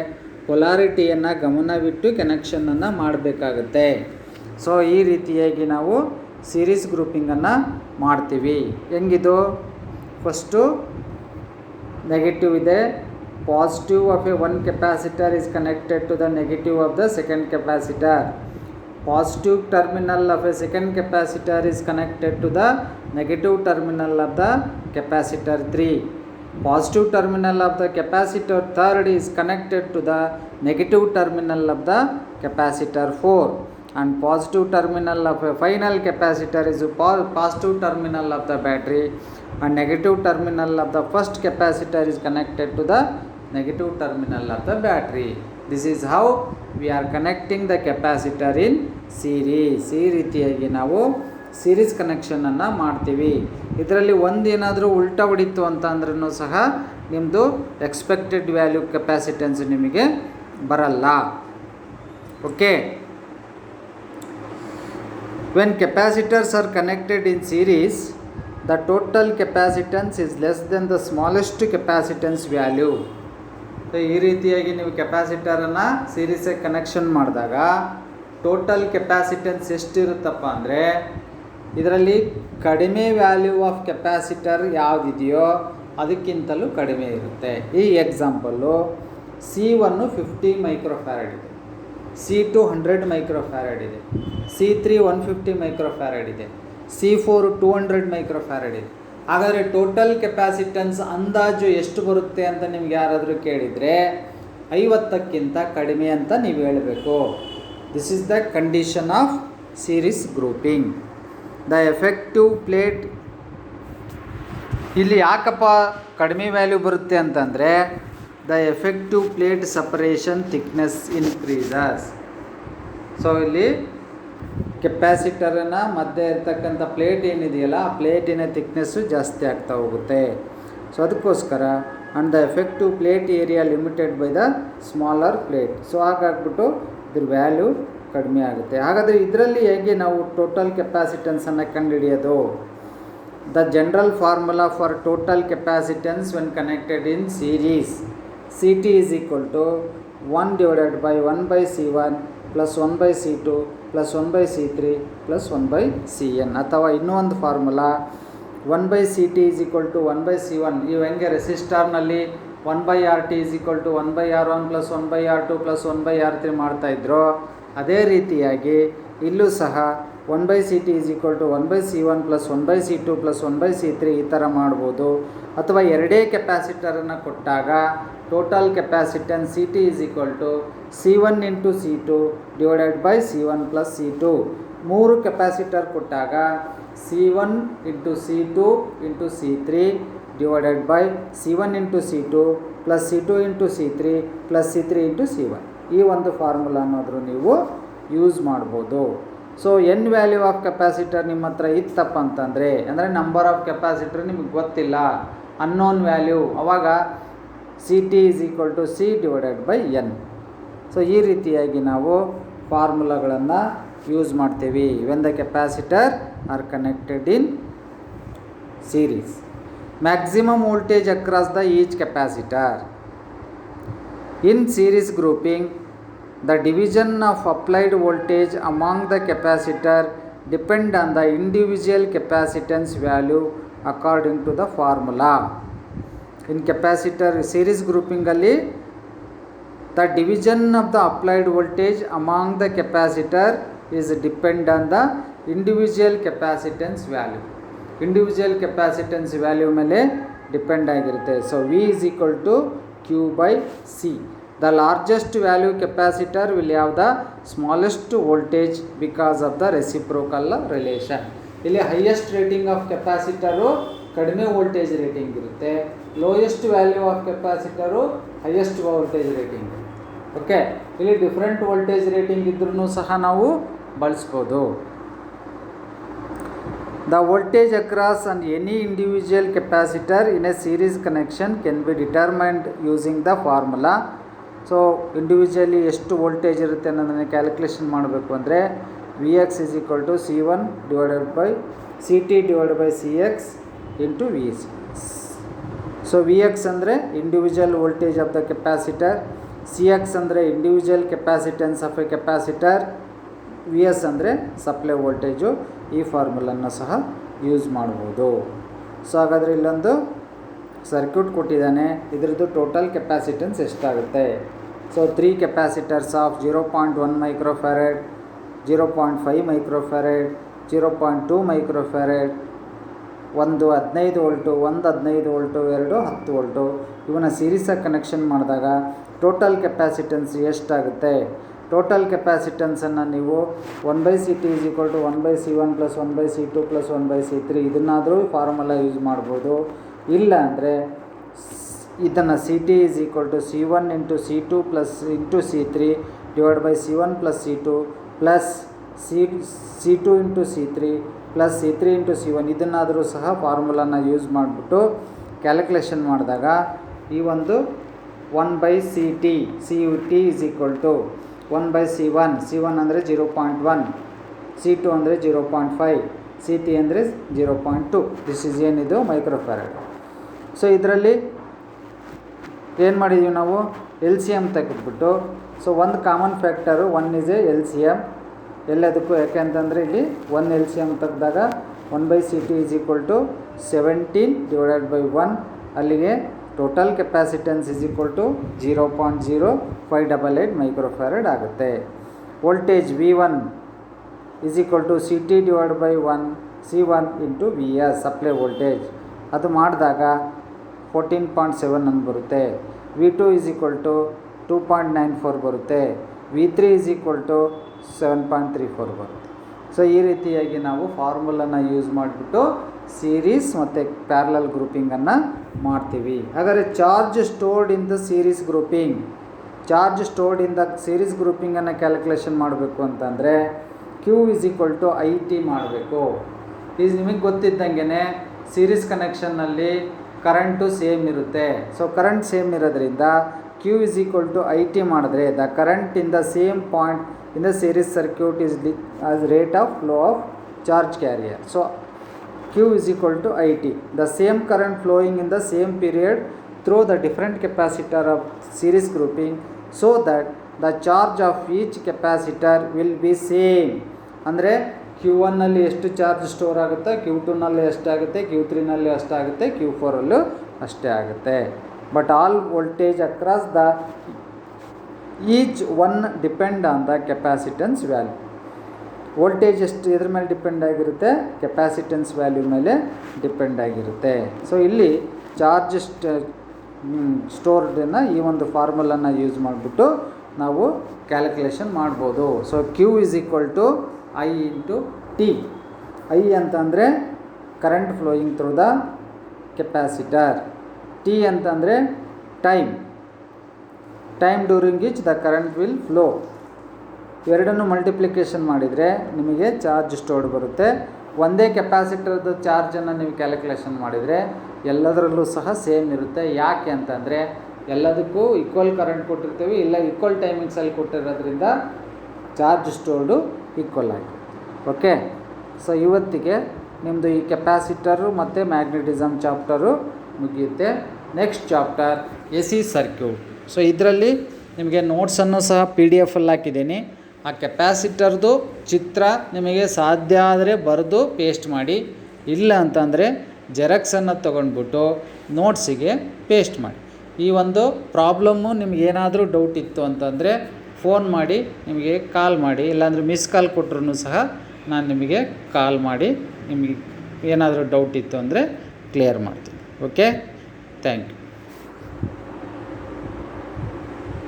ಪೊಲಾರಿಟಿಯನ್ನು ಗಮನವಿಟ್ಟು ಕನೆಕ್ಷನನ್ನು ಮಾಡಬೇಕಾಗತ್ತೆ. ಸೊ ಈ ರೀತಿಯಾಗಿ ನಾವು ಸೀರೀಸ್ ಗ್ರೂಪಿಂಗನ್ನು ಮಾಡ್ತೀವಿ. ಹೆಂಗಿದು? ಫಸ್ಟು ನೆಗೆಟಿವ್ ಇದೆ, positive of a one capacitor is connected to the negative of the second capacitor. Positive terminal of a second capacitor is connected to the negative terminal of the capacitor 3. Positive terminal of the capacitor 3 is connected to the negative terminal of the capacitor 4. and positive terminal of a final capacitor is positive terminal of the battery, and negative terminal of the first capacitor is connected to the negative terminal of the battery. This is how we are connecting the capacitor in series. ಈ ರೀತಿಯಾಗಿ ನಾವು ಸೀರೀಸ್ ಕನೆಕ್ಷನನ್ನು ಮಾಡ್ತೀವಿ. ಇದರಲ್ಲಿ ಒಂದೇನಾದರೂ ಉಲ್ಟಾ ಹೊಡಿತು ಅಂತ ಅಂದ್ರೂ ಸಹ ನಿಮ್ಮದು ಎಕ್ಸ್ಪೆಕ್ಟೆಡ್ ವ್ಯಾಲ್ಯೂ ಕೆಪಾಸಿಟೆನ್ಸ್ ನಿಮಗೆ ಬರಲ್ಲ. Okay. When capacitors are connected in series, the total capacitance is less than the smallest capacitance value. So ಈ ರೀತಿಯಾಗಿ ನೀವು ಕೆಪಾಸಿಟರನ್ನು ಸೀರೀಸಾಗಿ ಕನೆಕ್ಷನ್ ಮಾಡಿದಾಗ ಟೋಟಲ್ ಕೆಪಾಸಿಟೆನ್ಸ್ ಎಷ್ಟಿರುತ್ತಪ್ಪ ಅಂದರೆ, ಇದರಲ್ಲಿ ಕಡಿಮೆ ವ್ಯಾಲ್ಯೂ ಆಫ್ ಕೆಪಾಸಿಟರ್ ಯಾವುದಿದೆಯೋ ಅದಕ್ಕಿಂತಲೂ ಕಡಿಮೆ ಇರುತ್ತೆ. ಈ ಎಕ್ಸಾಂಪಲ್ಲು C1 50 ಮೈಕ್ರೋಫ್ಯಾರಡ್ ಇದೆ, C2 100 ಮೈಕ್ರೋಫ್ಯಾರಡ್ ಇದೆ, C3 150 ಮೈಕ್ರೋಫ್ಯಾರಡ್ ಇದೆ, C4 200 ಮೈಕ್ರೋಫ್ಯಾರಡ್ ಇದೆ. ಹಾಗಾದರೆ ಟೋಟಲ್ ಕೆಪಾಸಿಟೆನ್ಸ್ ಅಂದಾಜು ಎಷ್ಟು ಬರುತ್ತೆ ಅಂತ ನಿಮ್ಗೆ ಯಾರಾದರೂ ಕೇಳಿದರೆ 50ಕ್ಕಿಂತ ಕಡಿಮೆ ಅಂತ ನೀವು ಹೇಳಬೇಕು. This is the condition of series grouping. The effective plate, ಇಲ್ಲಿ ಯಾಕಪ್ಪ ಕಡಿಮೆ ವ್ಯಾಲ್ಯೂ ಬರುತ್ತೆ ಅಂತಂದರೆ, the effective plate separation thickness increases. So ಇಲ್ಲಿ ಕೆಪಾಸಿಟರನ್ನು ಮಧ್ಯೆ ಇರ್ತಕ್ಕಂಥ ಪ್ಲೇಟ್ ಏನಿದೆಯಲ್ಲ ಆ ಪ್ಲೇಟಿನ ಥಿಕ್ನೆಸ್ಸು ಜಾಸ್ತಿ ಆಗ್ತಾ ಹೋಗುತ್ತೆ. ಸೊ ಅದಕ್ಕೋಸ್ಕರ and the effective plate area limited by the smaller plate. So ಹಾಗಾಗ್ಬಿಟ್ಟು ಇದ್ರ ವ್ಯಾಲ್ಯೂ ಕಡಿಮೆ ಆಗುತ್ತೆ. ಹಾಗಾದರೆ ಇದರಲ್ಲಿ ಹೇಗೆ ನಾವು ಟೋಟಲ್ ಕೆಪಾಸಿಟೆನ್ಸನ್ನು ಕಂಡುಹಿಡಿಯೋದು? The general formula for total capacitance when connected in series, CT is equal to 1 divided by 1 by C1 plus 1 by C2 plus 1 by C3 plus 1 by Cn. ಅಥವಾ ಇನ್ನೂ ಒಂದು formula 1 by CT is equal to 1 by C1. ಇವು ಹೆಂಗೆ ರೆಸಿಸ್ಟಾರ್ನಲ್ಲಿ 1 by RT is equal to 1 by R1 plus 1 by R2 plus 1 by R3 ಮಾಡ್ತಾಯಿದ್ರು, ಅದೇ ರೀತಿಯಾಗಿ ಇಲ್ಲೂ ಸಹ 1 by CT is equal to 1 by C1 plus 1 by C2 plus 1 by C3 ಈ ಥರ ಮಾಡ್ಬೋದು. ಅಥವಾ ಎರಡೇ ಕೆಪಾಸಿಟರನ್ನು ಕೊಟ್ಟಾಗ total capacitance CT is equal to C1 into C2 divided by C1 plus C2. 3 capacitor ಕೊಟ್ಟಾಗ C1 into C2 into C3 divided by C1 into C2 plus C2 into C3 plus C3 into C1. ಈ ಒಂದು ಫಾರ್ಮುಲಾ ಅನ್ನೋದ್ರು ನೀವು ಯೂಸ್ ಮಾಡ್ಬೋದು. So N value of capacitor ನಿಮ್ಮ ಹತ್ರ ಇತ್ತಪ್ಪ ಅಂತಂದರೆ, ಅಂದರೆ ನಂಬರ್ ಆಫ್ ಕೆಪಾಸಿಟರ್ ನಿಮಗೆ ಗೊತ್ತಿಲ್ಲ, ಅನ್ನೋನ್ ವ್ಯಾಲ್ಯೂ, ಆವಾಗ CT is equal to C divided by N. So ಈ ರೀತಿಯಾಗಿ ನಾವು ಫಾರ್ಮುಲಾಗಳನ್ನು ಯೂಸ್ ಮಾಡ್ತೀವಿ when the capacitor R connected in series. Maximum voltage across the each capacitor. In series grouping, the division of applied voltage among the capacitor depend on the individual capacitance value according to the formula. In capacitor series grouping alli the division of the applied voltage among the capacitor is depend on the individual capacitance value. Individual capacitance value ಮೇಲೆ ಡಿಪೆಂಡ್ ಆಗಿರುತ್ತೆ. So V is equal to Q by C. The largest value capacitor will have the smallest voltage because of the reciprocal relation. ಇಲ್ಲಿ ಹೈಯೆಸ್ಟ್ ರೇಟಿಂಗ್ ಆಫ್ ಕೆಪಾಸಿಟರು ಕಡಿಮೆ ವೋಲ್ಟೇಜ್ ರೇಟಿಂಗ್ ಇರುತ್ತೆ, lowest value of capacitor highest voltage rating. Okay, ಇಲ್ಲಿ ಡಿಫ್ರೆಂಟ್ ವೋಲ್ಟೇಜ್ ರೇಟಿಂಗ್ ಇದ್ರೂ ಸಹ ನಾವು ಬಳಸ್ಬೋದು. The voltage across on any individual capacitor in a series connection can be determined using the formula. So individually ಎಷ್ಟು ವೋಲ್ಟೇಜ್ ಇರುತ್ತೆ ಅನ್ನೋದನ್ನು ಕ್ಯಾಲ್ಕುಲೇಷನ್ ಮಾಡಬೇಕು ಅಂದರೆ Vx is equal to C1 divided by Ct divided by Cx into Vc. So Vx ಅಂದರೆ individual voltage of the capacitor, Cx ಅಂದರೆ individual capacitance of a capacitor, Vs ಅಂದರೆ ಸಪ್ಲೈ ವೋಲ್ಟೇಜು. ಈ ಫಾರ್ಮುಲನ್ನು ಸಹ ಯೂಸ್ ಮಾಡ್ಬೋದು. ಸೊ ಹಾಗಾದರೆ ಇಲ್ಲೊಂದು ಸರ್ಕ್ಯೂಟ್ ಕೊಟ್ಟಿದ್ದಾನೆ, ಇದರದ್ದು ಟೋಟಲ್ ಕೆಪಾಸಿಟೆನ್ಸ್ ಎಷ್ಟಾಗುತ್ತೆ. So 3 capacitors of 0.1 microfarad, 0.5 microfarad, 0.2 microfarad, ಒಂದು 15 ವೋಲ್ಟು, ಒಂದು 15 ವೋಲ್ಟು, ಎರಡು 10 ವೋಲ್ಟು. ಇವನ್ನ ಸೀರೀಸಾಗಿ ಕನೆಕ್ಷನ್ ಮಾಡಿದಾಗ ಟೋಟಲ್ ಕೆಪಾಸಿಟೆನ್ಸ್ ಎಷ್ಟಾಗುತ್ತೆ. ಟೋಟಲ್ ಕೆಪಾಸಿಟೆನ್ಸನ್ನು ನೀವು 1/CT is equal to 1/C1 plus 1/C2 plus 1/C3 ಇದನ್ನಾದರೂ ಫಾರ್ಮುಲಾ ಯೂಸ್ ಮಾಡ್ಬೋದು. ಇಲ್ಲ ಅಂದರೆ ಇದನ್ನು CT is equal to C1 into C2 plus into C3 divided by C1 plus C2 plus C2 into C3 plus C3 into C1 ಇದನ್ನಾದರೂ ಸಹ ಫಾರ್ಮುಲಾನ ಯೂಸ್ ಮಾಡಿಬಿಟ್ಟು ಕ್ಯಾಲ್ಕುಲೇಷನ್ ಮಾಡಿದಾಗ ಈ ಒಂದು 1/CT CUT is equal to 1/C1, C1 ಅಂದರೆ 0.1, C2 ಅಂದರೆ 0.5, CT ಅಂದರೆ 0.2. ದಿಸ್ ಈಸ್ ಏನಿದು ಮೈಕ್ರೋಫ್ಯಾರಡ್. ಸೊ ಇದರಲ್ಲಿ ಏನು ಮಾಡಿದ್ದೀವಿ ನಾವು LCM ತೆಗೆದುಬಿಟ್ಟು, ಸೊ ಒಂದು common factor 1 is a LCM ಎಲ್ಲದಕ್ಕೂ. ಯಾಕೆ ಅಂತಂದರೆ ಇಲ್ಲಿ 1 LCM ತೆಗೆದಾಗ 1/CT is equal to 17 divided by 1, ಅಲ್ಲಿಗೆ total capacitance is equal to 0.0588 microfarad ಆಗುತ್ತೆ. Voltage V1 is equal to CT divided by 1 C1 into Vs supply voltage. ಅದು ಮಾಡಿದಾಗ 14.7 ಅಂತ ಬರುತ್ತೆ. V2 is equal to 2.94 ಬರುತ್ತೆ. V3 is equal to 7.34 ಬರುತ್ತೆ. ಸೊ ಈ ರೀತಿಯಾಗಿ ನಾವು ಫಾರ್ಮುಲಾನ ಯೂಸ್ ಮಾಡಿಬಿಟ್ಟು ಸೀರೀಸ್ ಮತ್ತು ಪ್ಯಾರಲಲ್ ಗ್ರೂಪಿಂಗನ್ನು ಮಾಡ್ತೀವಿ. ಹಾಗಾದರೆ charge stored in the series grouping, charge stored in the series ಗ್ರೂಪಿಂಗನ್ನು ಕ್ಯಾಲ್ಕುಲೇಷನ್ ಮಾಡಬೇಕು ಅಂತಂದರೆ Q is equal to IT ಮಾಡಬೇಕು. ಇದು ನಿಮಗೆ ಗೊತ್ತಿದ್ದಂಗೆ ಸೀರೀಸ್ ಕನೆಕ್ಷನ್ನಲ್ಲಿ ಕರೆಂಟು ಸೇಮ್ ಇರುತ್ತೆ. ಸೊ ಕರೆಂಟ್ ಸೇಮ್ ಇರೋದ್ರಿಂದ Q is equal to IT ಮಾಡಿದ್ರೆ the current in the same point in the series circuit is as rate of flow of charge carrier. So Q is equal to IT, the same current flowing in the same period through the different capacitor of series grouping, so that the charge of each capacitor will be same. ಅಂದರೆ Q1ನಲ್ಲಿ ಎಷ್ಟು ಚಾರ್ಜ್ ಸ್ಟೋರ್ ಆಗುತ್ತೆ, Q2ನಲ್ಲಿ ಎಷ್ಟಾಗುತ್ತೆ, Q3ನಲ್ಲಿ ಅಷ್ಟಾಗುತ್ತೆ, Q4ಅಲ್ಲೂ ಅಷ್ಟೇ ಆಗುತ್ತೆ. But all voltage across the each one depend on the capacitance value. Voltage ಎಷ್ಟು ಇದ್ರ ಮೇಲೆ ಡಿಪೆಂಡ್ ಆಗಿರುತ್ತೆ, ಕೆಪಾಸಿಟೆನ್ಸ್ ವ್ಯಾಲ್ಯೂ ಮೇಲೆ ಡಿಪೆಂಡ್ ಆಗಿರುತ್ತೆ. ಸೊ ಇಲ್ಲಿ ಚಾರ್ಜ್ ಸ್ಟೋರ್ಡನ್ನು ಈ ಒಂದು ಫಾರ್ಮುಲನ್ನು ಯೂಸ್ ಮಾಡಿಬಿಟ್ಟು ನಾವು ಕ್ಯಾಲ್ಕುಲೇಷನ್ ಮಾಡ್ಬೋದು. So Q is equal to I into T. I ಅಂತಂದರೆ current flowing through the capacitor, T ಅಂತಂದರೆ time during which the current will flow. ಎರಡನ್ನು ಮಲ್ಟಿಪ್ಲಿಕೇಶನ್ ಮಾಡಿದರೆ ನಿಮಗೆ ಚಾರ್ಜ್ ಸ್ಟೋರ್ಡ್ ಬರುತ್ತೆ. ಒಂದೇ ಕೆಪಾಸಿಟರ್ದು ಚಾರ್ಜನ್ನು ನೀವು ಕ್ಯಾಲ್ಕುಲೇಷನ್ ಮಾಡಿದರೆ ಎಲ್ಲದರಲ್ಲೂ ಸಹ ಸೇಮ್ ಇರುತ್ತೆ. ಯಾಕೆ ಅಂತಂದರೆ ಎಲ್ಲದಕ್ಕೂ ಈಕ್ವಲ್ ಕರೆಂಟ್ ಕೊಟ್ಟಿರ್ತೀವಿ, ಇಲ್ಲ ಈಕ್ವಲ್ ಟೈಮಿಂಗ್ಸಲ್ಲಿ ಕೊಟ್ಟಿರೋದ್ರಿಂದ ಚಾರ್ಜ್ ಸ್ಟೋರ್ಡು ಈಕ್ವಲ್ ಆಗಿ. ಓಕೆ, ಸೊ ಇವತ್ತಿಗೆ ನಿಮ್ಮದು ಈ ಕೆಪಾಸಿಟರು ಮತ್ತು ಮ್ಯಾಗ್ನೆಟಿಸಮ್ ಚಾಪ್ಟರು ಮುಗಿಯುತ್ತೆ. Next chapter AC circuit so ಇದರಲ್ಲಿ ನಿಮಗೆ ನೋಟ್ಸನ್ನು ಸಹ PDF ಅಲ್ಲಿ ಹಾಕಿದ್ದೀನಿ. ಆ ಕೆಪಾಸಿಟರ್ದು ಚಿತ್ರ ನಿಮಗೆ ಸಾಧ್ಯ ಆದರೆ ಬರೆದು ಪೇಸ್ಟ್ ಮಾಡಿ, ಇಲ್ಲ ಅಂತಂದರೆ ಜೆರಾಕ್ಸನ್ನು ತೊಗೊಂಡ್ಬಿಟ್ಟು ನೋಟ್ಸಿಗೆ ಪೇಸ್ಟ್ ಮಾಡಿ. ಈ ಒಂದು ಪ್ರಾಬ್ಲಮ್ಮು ನಿಮಗೇನಾದರೂ ಡೌಟ್ ಇತ್ತು ಅಂತಂದರೆ ಫೋನ್ ಮಾಡಿ, ನಿಮಗೆ ಕಾಲ್ ಮಾಡಿ, ಇಲ್ಲಾಂದರೆ ಮಿಸ್ ಕಾಲ್ ಕೊಟ್ಟರು ಸಹ ನಾನು ನಿಮಗೆ ಕಾಲ್ ಮಾಡಿ ನಿಮಗೆ ಏನಾದರೂ ಡೌಟ್ ಇತ್ತು ಅಂದರೆ ಕ್ಲಿಯರ್ ಮಾಡ್ತೀನಿ. Okay, thank you.